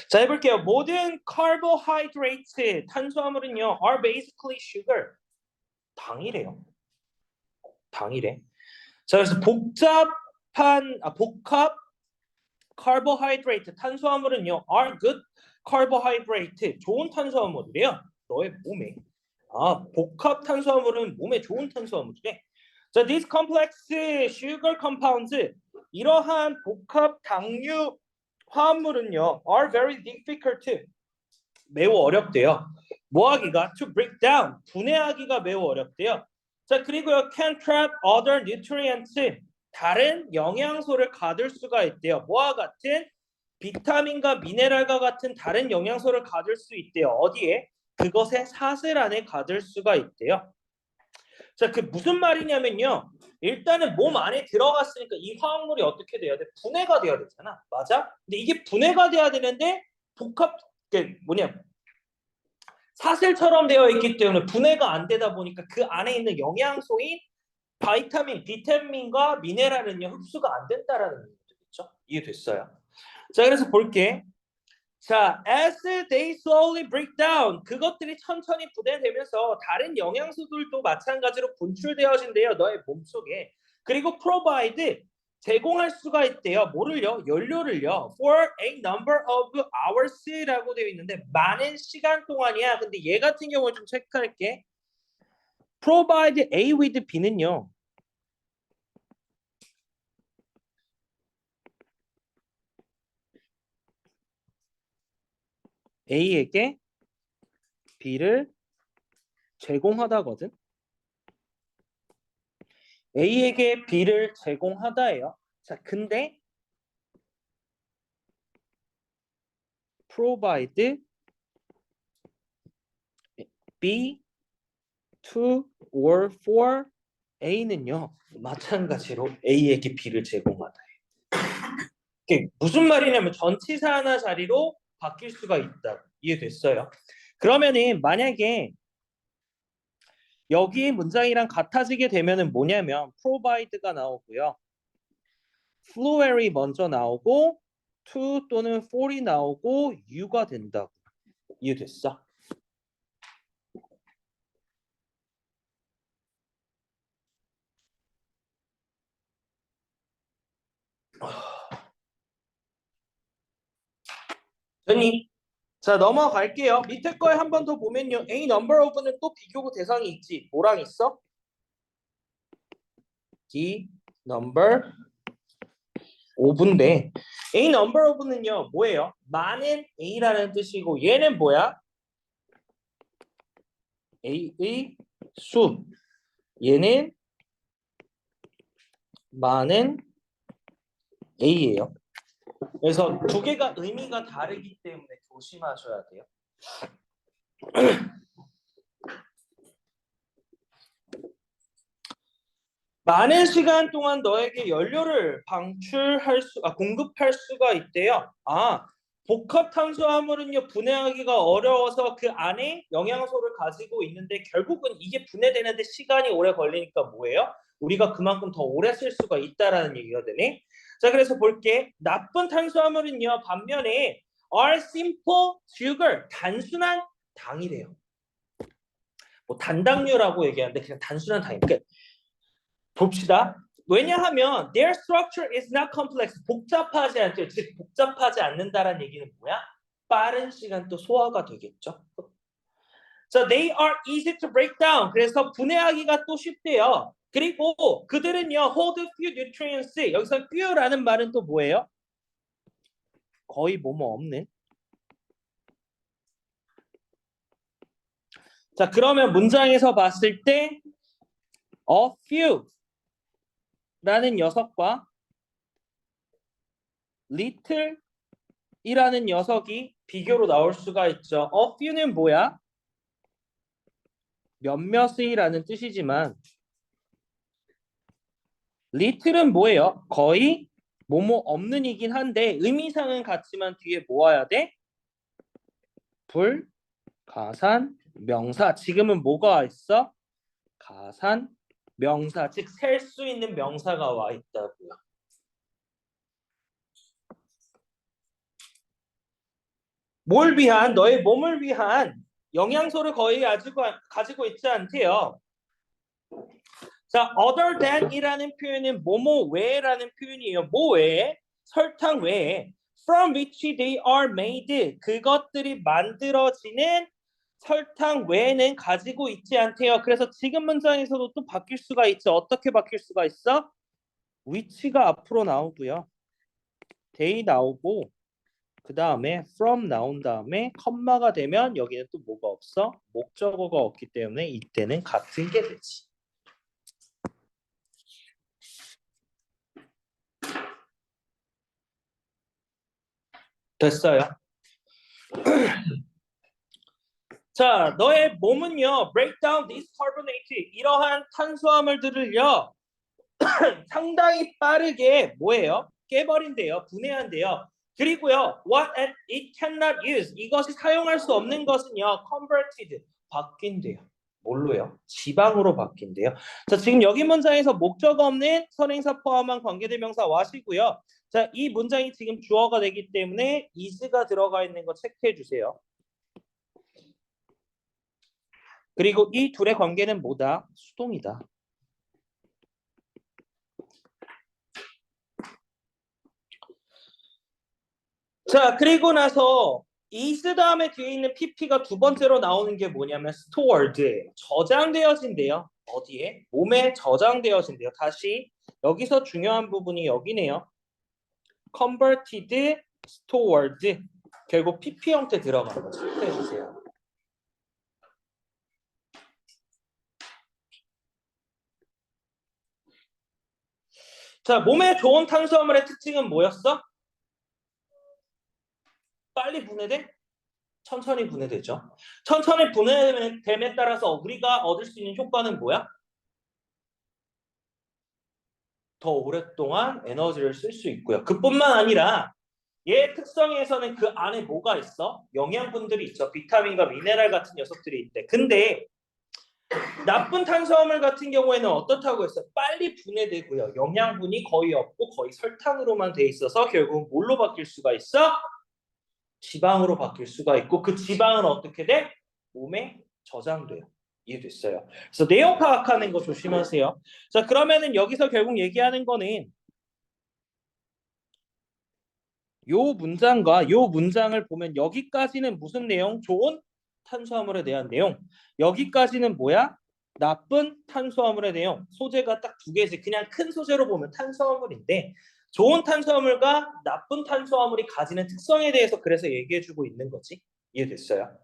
자, 해볼게요. 모든 carbohydrate, 탄수화물은요, are basically sugar. 당이래요. 당이래. 자, 그래서 복합 carbohydrate, 탄수화물은요, are good carbohydrate, 좋은 탄수화물이래요. 너의 몸에. 복합 탄수화물은 몸에 좋은 탄수화물이래. 자, these complex sugar compounds, 이러한 복합 당류 화합물은요, are very difficult, 매우 어렵대요. 뭐하기가? To break down, 분해하기가 매우 어렵대요. 자, 그리고요, can trap other nutrients, 다른 영양소를 가둘 수가 있대요. 뭐와 같은? 비타민과 미네랄과 같은 다른 영양소를 가둘 수 있대요. 어디에? 그것의 사슬 안에 가둘 수가 있대요. 자, 그 무슨 말이냐면요. 일단은 몸 안에 들어갔으니까 이 화학물이 어떻게 돼야 돼? 분해가 돼야 되잖아. 맞아? 근데 이게 분해가 돼야 되는데 복합, 뭐냐, 사슬처럼 되어 있기 때문에 분해가 안 되다 보니까 그 안에 있는 영양소인 비타민과 미네랄은요, 흡수가 안 된다라는 얘기죠. 이해됐어요? 자, 그래서 볼게. 자, as they slowly break down, 그것들이 천천히 분해되면서 다른 영양소들도 마찬가지로 분출되어진대요. 너의 몸속에. 그리고 provide, 제공할 수가 있대요. 뭐를요? 연료를요. For a number of hours라고 되어 있는데 많은 시간 동안이야. 근데 얘 같은 경우는 좀 체크할게. provide A with B는요. A에게 B를 제공하다거든. A에게 B를 제공하다예요. 자, 근데 provide B to or for A는요. 마찬가지로 A에게 B를 제공하다. 이게 무슨 말이냐면 전치사 하나 자리로 바뀔 수가 있다. 이해됐어요? 그러면은 만약에 여기 문장이랑 같아지게 되면은 뭐냐면 provide가 나오고요. fluent이 먼저 나오고 to 또는 for이 나오고 you가 된다고. 이해됐어? 됐니? 자, 넘어갈게요. 밑에 거에 한 번 더 보면요. A number of는 또 비교 대상이 있지. 뭐랑 있어? D number of인데 A number of는요. 뭐예요? 많은 A라는 뜻이고 얘는 뭐야? A의 수. 얘는 많은 A예요. 그래서 두 개가 의미가 다르기 때문에 조심하셔야 돼요. 많은 시간 동안 너에게 연료를 공급할 수가 있대요. 복합 탄수화물은요, 분해하기가 어려워서 그 안에 영양소를 가지고 있는데 결국은 이게 분해되는데 시간이 오래 걸리니까 뭐예요? 우리가 그만큼 더 오래 쓸 수가 있다라는 얘기거든요. 자, 그래서 볼게. 나쁜 탄수화물은요, 반면에 are simple sugar, 단순한 당이래요. 뭐 단당류라고 얘기하는데 그냥 단순한 당이. 그러니까 봅시다. 왜냐하면 their structure is not complex. 복잡하지 않죠. 즉 복잡하지 않는다라는 얘기는 뭐야? 빠른 시간 또 소화가 되겠죠. 자, they are easy to break down. 그래서 분해하기가 또 쉽대요. 그리고 그들은요, hold few nutrients. 여기서 few라는 말은 또 뭐예요? 거의 뭐뭐 없는. 자, 그러면 문장에서 봤을 때 a few 라는 녀석과 little 이라는 녀석이 비교로 나올 수가 있죠. a few는 뭐야? 몇몇이라는 뜻이지만 little은 뭐예요? 거의 뭐뭐 없는이긴 한데 의미상은 같지만 뒤에 뭐 와야 돼? 불, 가산, 명사. 지금은 뭐가 와 있어? 가산, 명사. 즉 셀 수 있는 명사가 와 있다고요. 뭘 위한? 너의 몸을 위한 영양소를 거의 가지고 있지 않대요. 자, other than이라는 표현은 뭐뭐 외라는 표현이에요. 뭐 외에? 설탕 외에. From which they are made. 그것들이 만들어지는 설탕 외에는 가지고 있지 않대요. 그래서 지금 문장에서도 또 바뀔 수가 있죠. 어떻게 바뀔 수가 있어? which가 앞으로 나오고요. they 나오고 그 다음에 from 나온 다음에 컴마가 되면 여기는 또 뭐가 없어? 목적어가 없기 때문에 이때는 같은 게 되지. 됐어요. 자, 너의 몸은요, break down these carbonate, 이러한 탄수화물들을요, 상당히 빠르게 뭐예요? 깨버린대요, 분해한대요. 그리고요, what it cannot use, 이것이 사용할 수 없는 것은요, converted, 바뀐대요. 뭘로요? 지방으로 바뀐대요. 자, 지금 여기 문장에서 목적 없는 선행사 포함한 관계대명사 what이고요. 자, 이 문장이 지금 주어가 되기 때문에 is가 들어가 있는 거 체크해 주세요. 그리고 이 둘의 관계는 뭐다? 수동이다. 자, 그리고 나서 is 다음에 뒤에 있는 pp가 두 번째로 나오는 게 뭐냐면 stored예요. 저장되어진대요. 어디에? 몸에 저장되어진대요. 다시 여기서 중요한 부분이 여기네요. converted, stored. 결국 pp 형태 들어가는 거 체크해 주세요. 자, 몸에 좋은 탄수화물의 특징은 뭐였어? 빨리 분해돼? 천천히 분해되죠. 천천히 분해됨에 따라서 우리가 얻을 수 있는 효과는 뭐야? 더 오랫동안 에너지를 쓸 수 있고요. 그뿐만 아니라 얘 특성에서는 그 안에 뭐가 있어? 영양분들이 있죠. 비타민과 미네랄 같은 녀석들이 있대. 근데 나쁜 탄수화물 같은 경우에는 어떻다고 했어? 빨리 분해되고요. 영양분이 거의 없고 거의 설탕으로만 돼 있어서 결국 뭘로 바뀔 수가 있어? 지방으로 바뀔 수가 있고 그 지방은 어떻게 돼? 몸에 저장돼요. 이해됐어요? 그래서 내용 파악하는 거 조심하세요. 자, 그러면은 여기서 결국 얘기하는 거는 요 문장과 요 문장을 보면 여기까지는 무슨 내용? 좋은 탄수화물에 대한 내용. 여기까지는 뭐야? 나쁜 탄수화물에 대한 소재가 딱 두 개지. 그냥 큰 소재로 보면 탄수화물인데 좋은 탄수화물과 나쁜 탄수화물이 가지는 특성에 대해서 그래서 얘기해주고 있는 거지. 이해됐어요?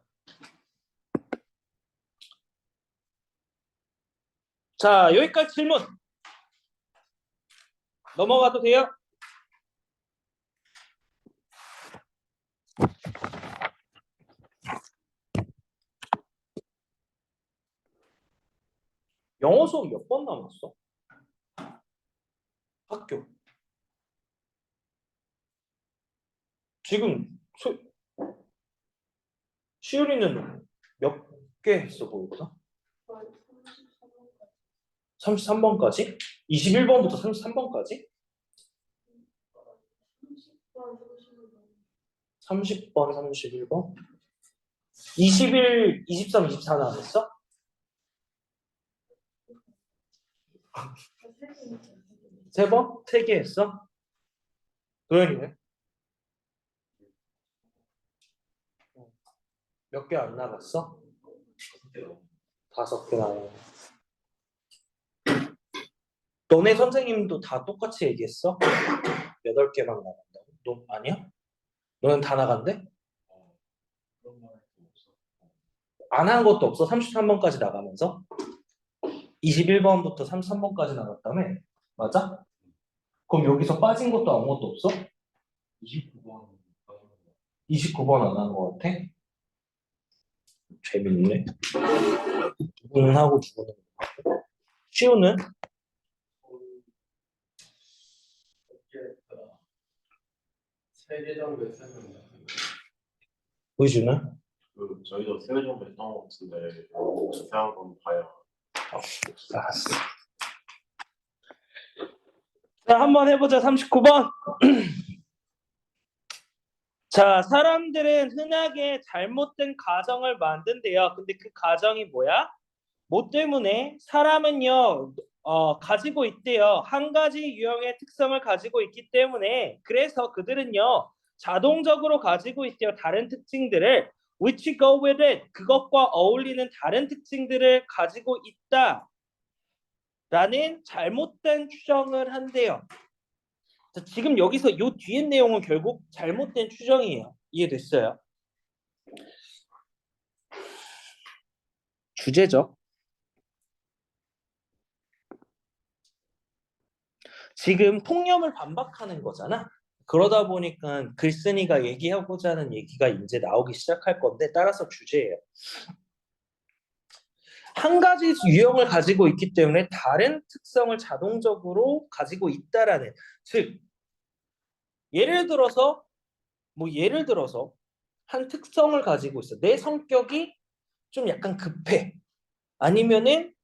자, 여기까지 질문. 넘어가도 돼요? 영어 수업 몇 번 남았어? 학교. 지금 시우리는 몇 개 했어 보이거든? 33번까지? 21번부터 33번까지? 30번, 31번? 21, 23, 24 나왔어? 세 번? 세 개 했어? 도현이는? 몇 개 안 나갔어? 5개 나왔어. 너네 선생님도 다 똑같이 얘기했어? 8개만 나간다고? 너 아니야? 너는 다 나간대? 그런 말도 없어. 안 한 것도 없어? 33번까지 나가면서? 21번부터 33번까지 나갔다며? 맞아? 그럼 여기서 빠진 것도 아무것도 없어? 29번 29번 안 한 것 같아? 재밌네. 누구는 하고 누구는 안 하고. 시우는? 세개 정도 했었는데 의주는? 저희도 세개 정도 했던 것 같은데 자세한 건 봐야. 알았어. 자, 한번 해보자. 39번. 자, 사람들은 흔하게 잘못된 가정을 만든대요. 근데 그 가정이 뭐야? 뭐 때문에? 사람은요, 가지고 있대요. 한 가지 유형의 특성을 가지고 있기 때문에 그래서 그들은요, 자동적으로 가지고 있대요. 다른 특징들을 which go with it, 그것과 어울리는 다른 특징들을 가지고 있다. 라는 잘못된 추정을 한대요. 자, 지금 여기서 요 뒤에 내용은 결국 잘못된 추정이에요. 이해됐어요? 주제죠. 지금 통념을 반박하는 거잖아. 그러다 보니까 글쓴이가 얘기하고자 하는 얘기가 이제 나오기 시작할 건데 따라서 주제예요. 한 가지 유형을 가지고 있기 때문에 다른 특성을 자동적으로 가지고 있다라는, 즉 예를 들어서 한 특성을 가지고 있어. 내 성격이 좀 약간 급해. 아니면은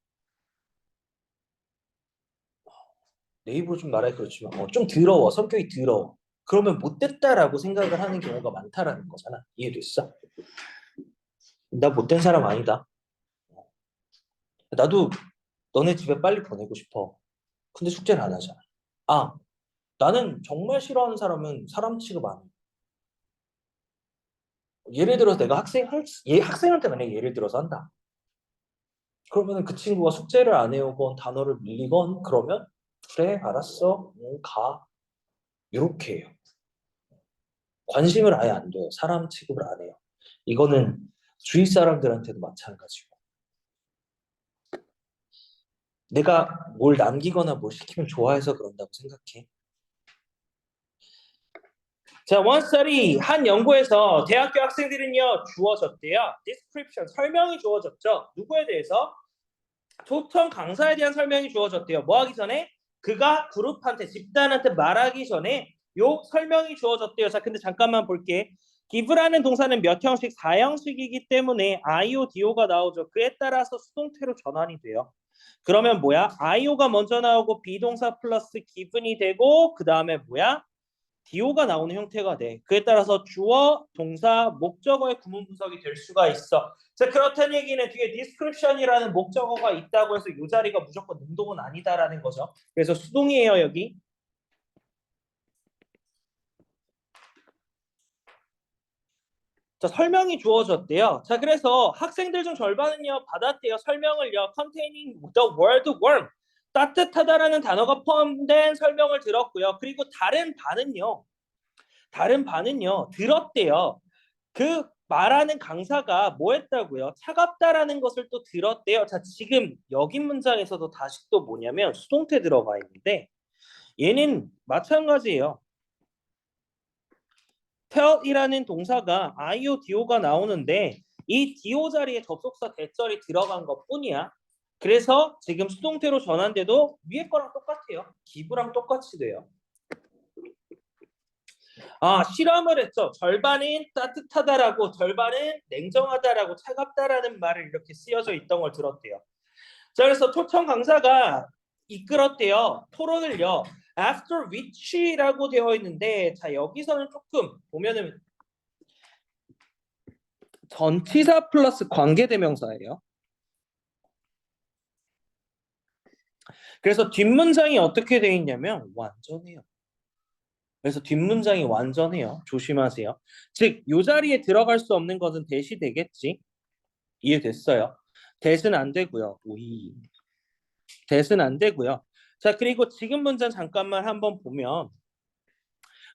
내 입으로 좀 말하기 그렇지만 좀 더러워. 성격이 더러워. 그러면 못됐다라고 생각을 하는 경우가 많다라는 거잖아. 이해됐어? 나 못된 사람 아니다. 나도 너네 집에 빨리 보내고 싶어. 근데 숙제를 안 하잖아. 아, 나는 정말 싫어하는 사람은 사람 취급 안 해. 예를 들어서 내가 학생한테 만약에 예를 들어서 한다. 그러면 그 친구가 숙제를 안 해오건 단어를 밀리건 그러면 그래 알았어 가 이렇게 해요. 관심을 아예 안 둬요. 사람 취급을 안 해요. 이거는 주위 사람들한테도 마찬가지고 내가 뭘 남기거나 뭘 시키면 좋아해서 그런다고 생각해. 자, one study 한 연구에서 대학교 학생들은요 주어졌대요. description 설명이 주어졌죠. 누구에 대해서? 초청 강사에 대한 설명이 주어졌대요. 뭐 하기 전에? 그가 그룹한테 집단한테 말하기 전에 요 설명이 주어졌대요. 자, 근데 잠깐만 볼게. give라는 동사는 몇 형식? 4형식이기 때문에 IO, DO가 나오죠. 그에 따라서 수동태로 전환이 돼요. 그러면 뭐야? IO가 먼저 나오고 비동사 플러스 given이 되고 그 다음에 뭐야? DO가 나오는 형태가 돼. 그에 따라서 주어, 동사, 목적어의 구문 분석이 될 수가 있어. 자, 그렇다는 얘기는 뒤에 description이라는 목적어가 있다고 해서 이 자리가 무조건 능동은 아니다라는 거죠. 그래서 수동이에요, 여기. 자, 설명이 주어졌대요. 자, 그래서 학생들 중 절반은요, 받았대요. 설명을요, containing the word warm. 따뜻하다라는 단어가 포함된 설명을 들었고요. 그리고 다른 반은요, 들었대요. 그 말하는 강사가 뭐 했다고요? 차갑다라는 것을 또 들었대요. 자, 지금 여기 문장에서도 다시 또 뭐냐면 수동태 들어가 있는데 얘는 마찬가지예요. tell이라는 동사가 IO, DO가 나오는데 이 DO 자리에 접속사 대절이 들어간 것 뿐이야. 그래서 지금 수동태로 전환돼도 위에 거랑 똑같아요. 기부랑 똑같이 돼요. 아, 실험을 했죠. 절반은 따뜻하다라고, 절반은 냉정하다라고, 차갑다라는 말을 이렇게 쓰여져 있던 걸 들었대요. 자, 그래서 초청 강사가 이끌었대요. 토론을요. After which라고 되어 있는데, 자, 여기서는 조금 보면은 전치사 플러스 관계대명사예요. 그래서 뒷문장이 어떻게 되어 있냐면 완전해요. 그래서 뒷문장이 완전해요. 조심하세요. 즉, 이 자리에 들어갈 수 없는 것은 대시 되겠지. 이해됐어요? 대신 안 되고요. 오이. 대신 안 되고요. 자, 그리고 지금 문장 잠깐만 한번 보면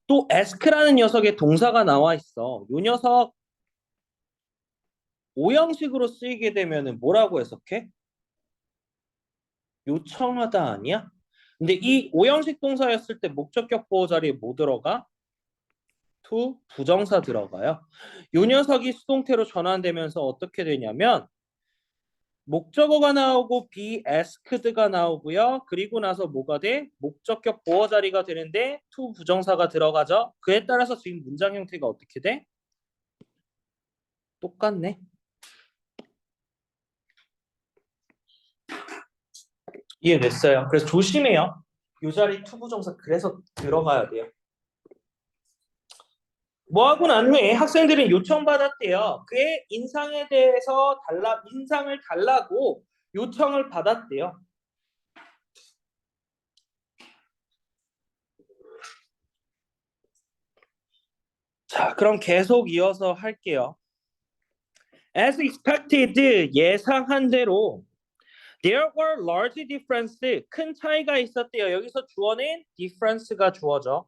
또 ask라는 녀석의 동사가 나와 있어. 이 녀석 오형식으로 쓰이게 되면은 뭐라고 해석해? 요청하다 아니야? 근데 이 오형식 동사였을 때 목적격 보호 자리에 뭐 들어가? to 부정사 들어가요. 이 녀석이 수동태로 전환되면서 어떻게 되냐면 목적어가 나오고 be asked가 나오고요. 그리고 나서 뭐가 돼? 목적격 보호 자리가 되는데 to 부정사가 들어가죠. 그에 따라서 지금 문장 형태가 어떻게 돼? 똑같네. 이해됐어요. 그래서 조심해요. 이 자리 to 부정사 그래서 들어가야 돼요. 뭐하고 난 후에 학생들은 요청받았대요. 그의 인상에 대해서 인상을 달라고 요청을 받았대요. 자, 그럼 계속 이어서 할게요. As expected, 예상한 대로 there were large differences, 큰 차이가 있었대요. 여기서 주어는 difference가 주어져.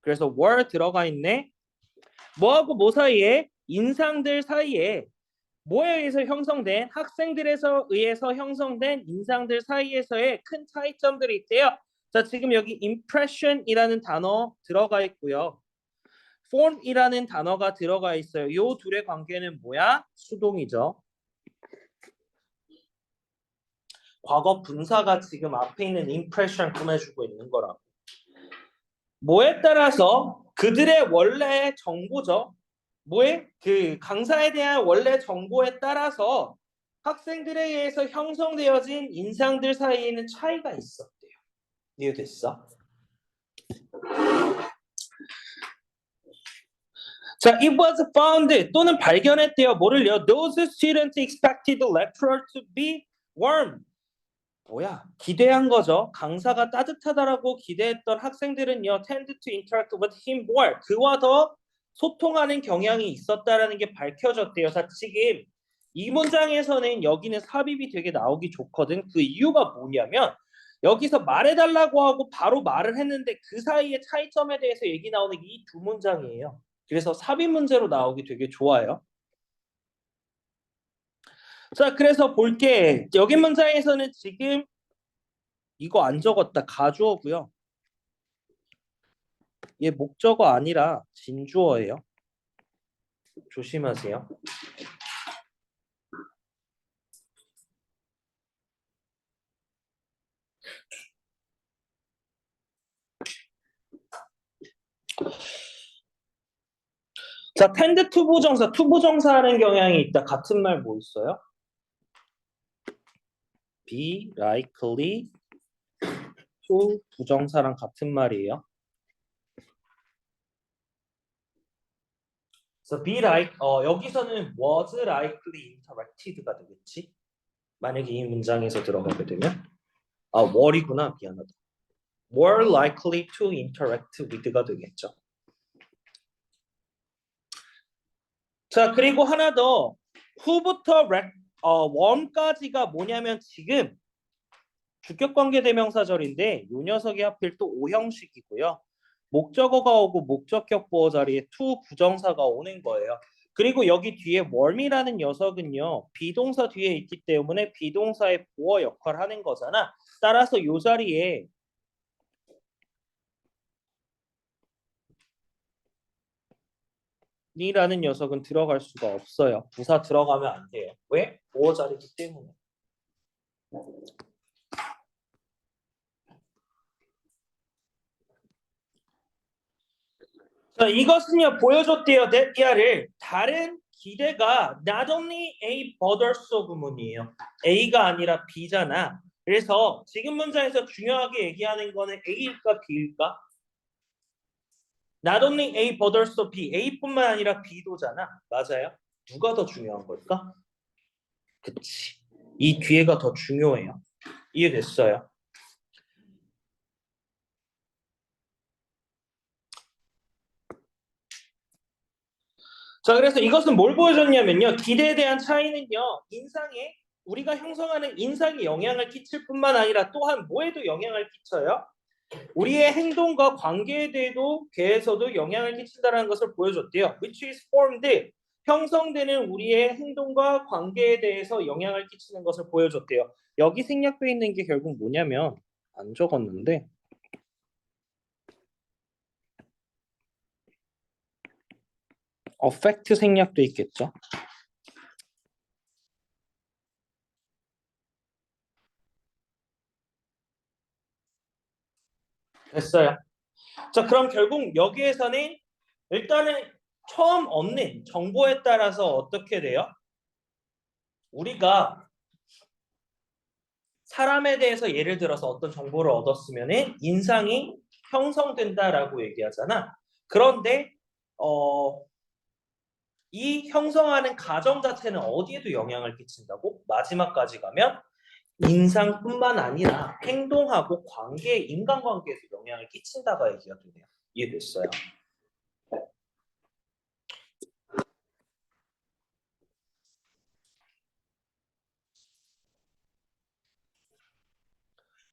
그래서 were 들어가 있네. 뭐하고 뭐 사이에? 인상들 사이에 뭐에 의해서 형성된 학생들에서 의해서 형성된 인상들 사이에서의 큰 차이점들이 있대요. 자, 지금 여기 impression이라는 단어 들어가 있고요. form이라는 단어가 들어가 있어요. 이 둘의 관계는 뭐야? 수동이죠. 과거 분사가 지금 앞에 있는 impression 꾸며주고 있는 거라고. 뭐에 따라서 그들의 원래 정보죠. 뭐에? 그 강사에 대한 원래 정보에 따라서 학생들에 의해서 형성되어진 인상들 사이에는 차이가 있었대요. 이해됐어? 자, it was found 또는 발견했대요. 뭐를요? Those students expected the lecturer to be warm. 뭐야? 기대한 거죠. 강사가 따뜻하다라고 기대했던 학생들은요, tend to interact with him more. 그와 더 소통하는 경향이 있었다라는 게 밝혀졌대요. 자, 지금 이 문장에서는 여기는 삽입이 되게 나오기 좋거든. 그 이유가 뭐냐면 여기서 말해달라고 하고 바로 말을 했는데 그 사이의 차이점에 대해서 얘기 나오는 이 두 문장이에요. 그래서 삽입 문제로 나오기 되게 좋아요. 자, 그래서 볼게. 여기 문장에서는 지금 이거 안 적었다. 가주어고요. 얘 목적어 아니라 진주어예요. 조심하세요. 자, tend to 부정사, to 부정사 하는 경향이 있다. 같은 말 뭐 있어요? be likely to 부정사랑 같은 말이에요. 그래서 be like 여기서는 was likely interacted가 되겠지. 만약에 이 문장에서 들어가게 되면 were이구나. 미안하다. were likely to interact with가 되겠죠. 자, 그리고 하나 더 who부터 warm까지가 뭐냐면 지금 주격관계대명사절인데 이 녀석이 하필 또 오형식이고요. 목적어가 오고 목적격 보호 자리에 to 부정사가 오는 거예요. 그리고 여기 뒤에 warm이라는 녀석은요. 비동사 뒤에 있기 때문에 비동사의 보호 역할을 하는 거잖아. 따라서 이 자리에 이라는 녀석은 들어갈 수가 없어요. 부사 들어가면 안 돼요. 왜? 보호 자리이기 때문에. 자, 이것은요 보여줬대요. that year를 다른 기대가 not only A but also 구문이에요. A가 아니라 B잖아. 그래서 지금 문장에서 중요하게 얘기하는 거는 A일까 B일까? Not only A but also B. A뿐만 아니라 B도잖아. 맞아요? 누가 더 중요한 걸까? 그치. 이 뒤에가 더 중요해요. 이해됐어요? 자, 그래서 이것은 뭘 보여줬냐면요. 기대에 대한 차이는요. 인상에 우리가 형성하는 인상에 영향을 끼칠 뿐만 아니라 또한 뭐에도 영향을 끼쳐요? 우리의 행동과 관계에 대해서도 영향을 끼친다는 것을 보여줬대요. Which is formed. 형성되는 우리의 행동과 관계에 대해서 영향을 끼치는 것을 보여줬대요. 여기 생략되어 있는 게 결국 뭐냐면 안 적었는데 affect 생략돼 있겠죠. 됐어요. 자, 그럼 결국 여기에서는 일단은 처음 얻는 정보에 따라서 어떻게 돼요? 우리가 사람에 대해서 예를 들어서 어떤 정보를 얻었으면은 인상이 형성된다라고 얘기하잖아. 그런데 이 형성하는 과정 자체는 어디에도 영향을 끼친다고? 마지막까지 가면 인상뿐만 아니라 행동하고 관계, 인간관계에도 영향을 끼친다가 얘기가 되네요. 이해됐어요?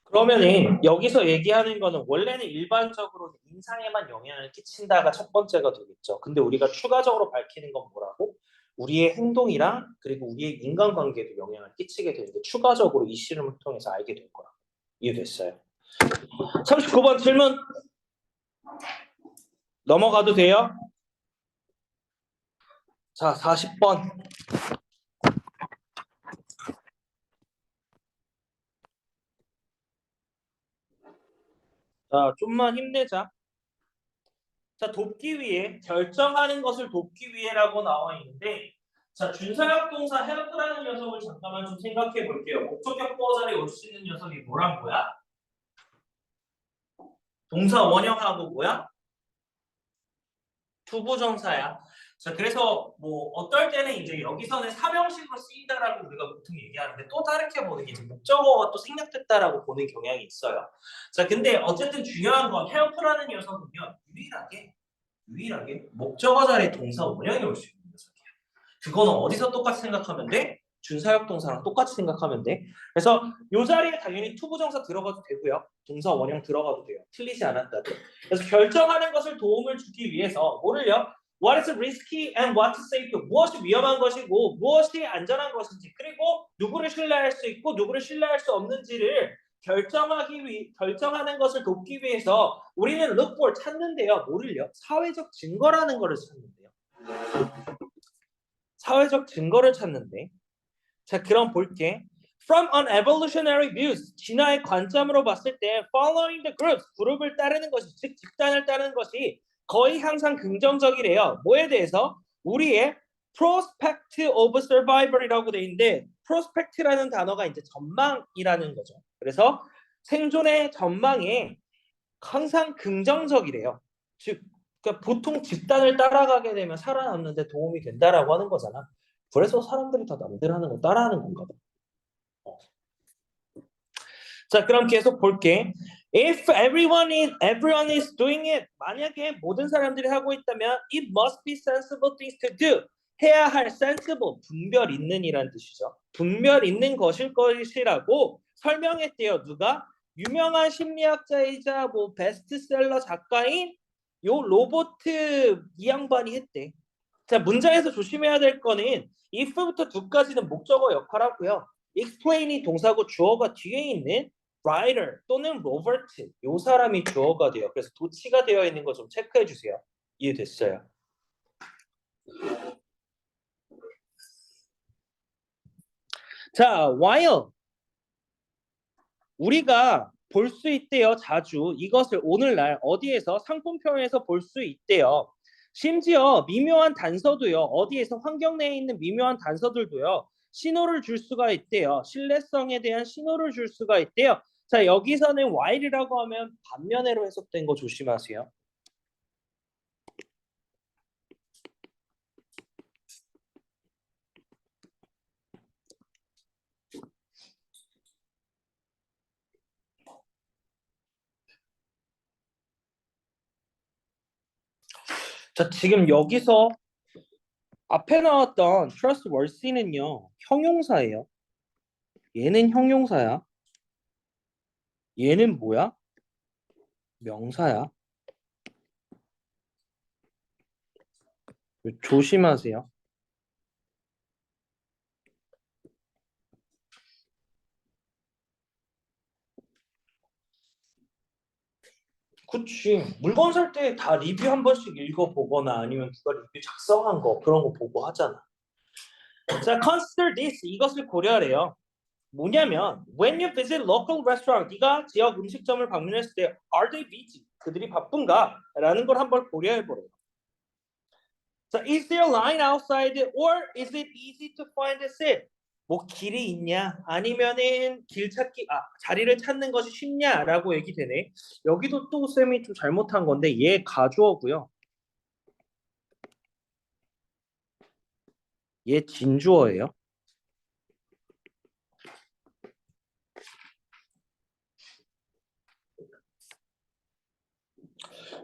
그러면은 여기서 얘기하는 거는 원래는 일반적으로 인상에만 영향을 끼친다가 첫 번째가 되겠죠. 근데 우리가 추가적으로 밝히는 건 뭐라고? 우리의 행동이랑 그리고 우리의 인간관계에도 영향을 끼치게 되는데 추가적으로 이 실험을 통해서 알게 될 거라. 이해됐어요? 39번 질문 넘어가도 돼요? 자, 40번. 자, 좀만 힘내자. 자, 돕기 위해, 결정하는 것을 돕기 위해라고 나와 있는데, 자, 준사역 동사 help라는 녀석을 잠깐만 좀 생각해 볼게요. 목적격 보어 자리에 올 수 있는 녀석이 뭐란 거야? 동사 원형하고 뭐야? 투부정사야. 자, 그래서 뭐 어떨 때는 이제 여기서는 사명식으로 쓰인다라고 우리가 보통 얘기하는데 또 다르게 보는 게 이제 목적어가 또 생략됐다라고 보는 경향이 있어요. 자, 근데 어쨌든 중요한 건 help라는 녀석은요 유일하게 목적어 자리에 동사 원형이 올 수 있는 녀석이야. 그거는 어디서 똑같이 생각하면 돼? 준사역 동사랑 똑같이 생각하면 돼. 그래서 이 자리에 당연히 투부정사 들어가도 되고요. 동사 원형 들어가도 돼요. 틀리지 않았다도. 그래서 결정하는 것을 도움을 주기 위해서 뭐를요? What is risky and what is safe? 무엇이 위험한 것이고 무엇이 안전한 것인지 그리고 누구를 신뢰할 수 있고 누구를 신뢰할 수 없는지를 결정하는 것을 돕기 위해서 우리는 look for 찾는데요. 뭐를요? 사회적 증거라는 것을 찾는데요. 사회적 증거를 찾는데 자, 그럼 볼게. From an evolutionary views, 진화의 관점으로 봤을 때 following the groups, 그룹을 따르는 것이, 즉 집단을 따르는 것이 거의 항상 긍정적이래요. 뭐에 대해서? 우리의 prospect of survival이라고 돼 있는데 prospect라는 단어가 이제 전망이라는 거죠. 그래서 생존의 전망에 항상 긍정적이래요. 즉, 그러니까 보통 집단을 따라가게 되면 살아남는데 도움이 된다라고 하는 거잖아. 그래서 사람들이 다 남들 하는 거 따라하는 건가 봐. 자, 그럼 계속 볼게. If everyone is doing it, 만약에 모든 사람들이 하고 있다면 it must be sensible things to do. 해야 할 sensible, 분별 있는 이란 뜻이죠. 분별 있는 것일 것이라고 설명했대요. 누가? 유명한 심리학자이자 뭐 베스트셀러 작가인 요 로버트 이 양반이 했대. 자, 문장에서 조심해야 될 거는 if부터 do까지는 목적어 역할하고요. explain이 동사고 주어가 뒤에 있는 writer 또는 로버트 요 사람이 주어가 돼요. 그래서 도치가 되어 있는 거 좀 체크해 주세요. 이해됐어요? 자, while 우리가 볼 수 있대요. 자주 이것을 오늘날 어디에서 상품평에서 볼 수 있대요. 심지어 미묘한 단서도요. 어디에서 환경 내에 있는 미묘한 단서들도요. 신호를 줄 수가 있대요. 신뢰성에 대한 신호를 줄 수가 있대요. 자, 여기서는 while이라고 하면 반면에로 해석된 거 조심하세요. 자, 지금 여기서 앞에 나왔던 trustworthy는요. 형용사예요. 얘는 형용사야. 얘는 뭐야? 명사야. 조심하세요. 그치. 물건 살 때 다 리뷰 한 번씩 읽어보거나 아니면 누가 리뷰 작성한 거 그런 거 보고 하잖아. 자, consider this. 이것을 고려하래요. 뭐냐면 when you visit local restaurant, 네가 지역 음식점을 방문했을 때 are they busy? 그들이 바쁜가? 라는 걸 한번 고려해보래요. 자, is there a line outside or is it easy to find a seat? 뭐 길이 있냐? 아니면은 자리를 찾는 것이 쉽냐라고 얘기되네. 여기도 또 쌤이 좀 잘못한 건데 얘 가주어고요. 얘 진주어예요.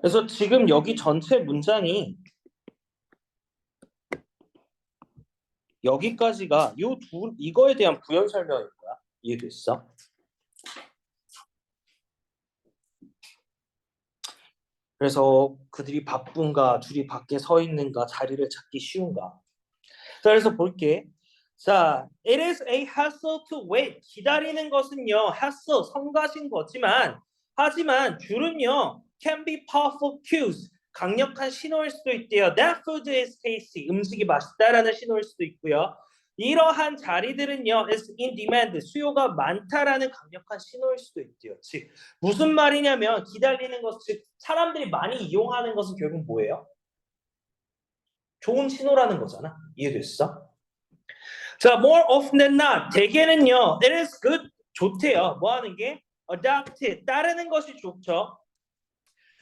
그래서 지금 여기 전체 문장이 여기까지가 이거에 대한 부연 설명일 거야. 이해됐어? 그래서 그들이 바쁜가, 둘이 밖에 서 있는가, 자리를 찾기 쉬운가. 자, 그래서 볼게. 자, it is a hassle to wait. 기다리는 것은요, hassle, 성가신 거지만, 하지만 줄은요, can be powerful cues. 강력한 신호일 수도 있대요. That food is tasty. 음식이 맛있다라는 신호일 수도 있고요. 이러한 자리들은요, is in demand. 수요가 많다라는 강력한 신호일 수도 있대요. 즉, 무슨 말이냐면 기다리는 것, 즉 사람들이 많이 이용하는 것은 결국 뭐예요? 좋은 신호라는 거잖아. 이해됐어? 자, more often than not, 대개는요, it is good, 좋대요. 뭐 하는 게? adopt, 따르는 것이 좋죠.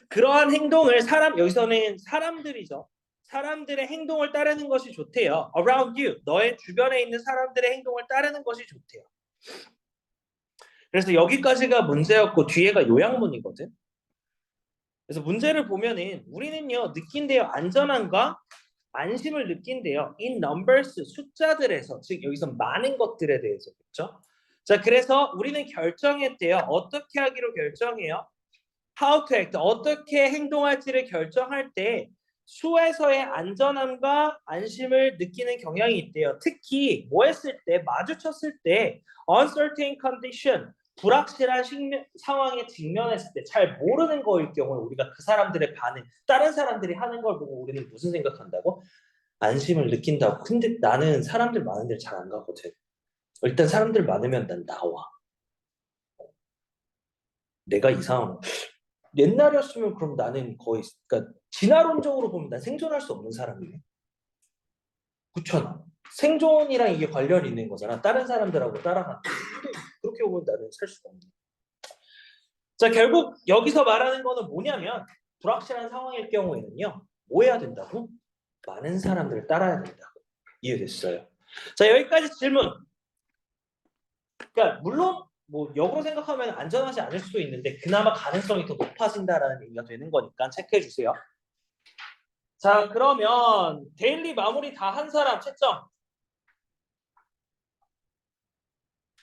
그러한 행동을 여기서는 사람들이죠. 사람들의 행동을 따르는 것이 좋대요. around you, 너의 주변에 있는 사람들의 행동을 따르는 것이 좋대요. 그래서 여기까지가 문제였고 뒤에가 요약문이거든. 그래서 문제를 보면은 우리는요, 느낀대요. 안전함과 안심을 느낀대요. in numbers, 숫자들에서, 즉 여기서 많은 것들에 대해서, 그렇죠? 자, 그래서 우리는 결정했대요. 어떻게 하기로 결정해요? how to act, 어떻게 행동할지를 결정할 때 수에서의 안전함과 안심을 느끼는 경향이 있대요. 특히 뭐 했을 때, 마주쳤을 때 uncertain condition, 불확실한 상황에 직면했을 때 잘 모르는 거일 경우에 우리가 그 사람들의 반응, 다른 사람들이 하는 걸 보고 우리는 무슨 생각한다고? 안심을 느낀다고. 근데 나는 사람들 많은 데를 잘 안 가거든. 일단 사람들 많으면 난 나와. 내가 이상한 옛날이었으면 그럼 나는 거의, 그러니까 진화론적으로 보면 난 생존할 수 없는 사람이네. 그렇잖아. 생존이랑 이게 관련이 있는 거잖아. 다른 사람들하고 따라가는. 근데 그렇게 보면 나는 살 수가 없네. 자, 결국 여기서 말하는 거는 뭐냐면 불확실한 상황일 경우에는요. 뭐 해야 된다고? 많은 사람들을 따라야 된다고. 이해됐어요? 자, 여기까지 질문. 그러니까 물론 뭐 역으로 생각하면 안전하지 않을 수도 있는데 그나마 가능성이 더 높아진다라는 얘기가 되는 거니까 체크해 주세요. 자, 그러면 데일리 마무리 다 한 사람 채점.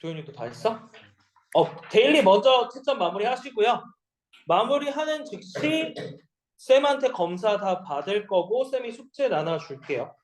도현이도 다 했어? 데일리 먼저 채점 마무리 하시고요. 마무리하는 즉시 쌤한테 검사 다 받을 거고 쌤이 숙제 나눠줄게요.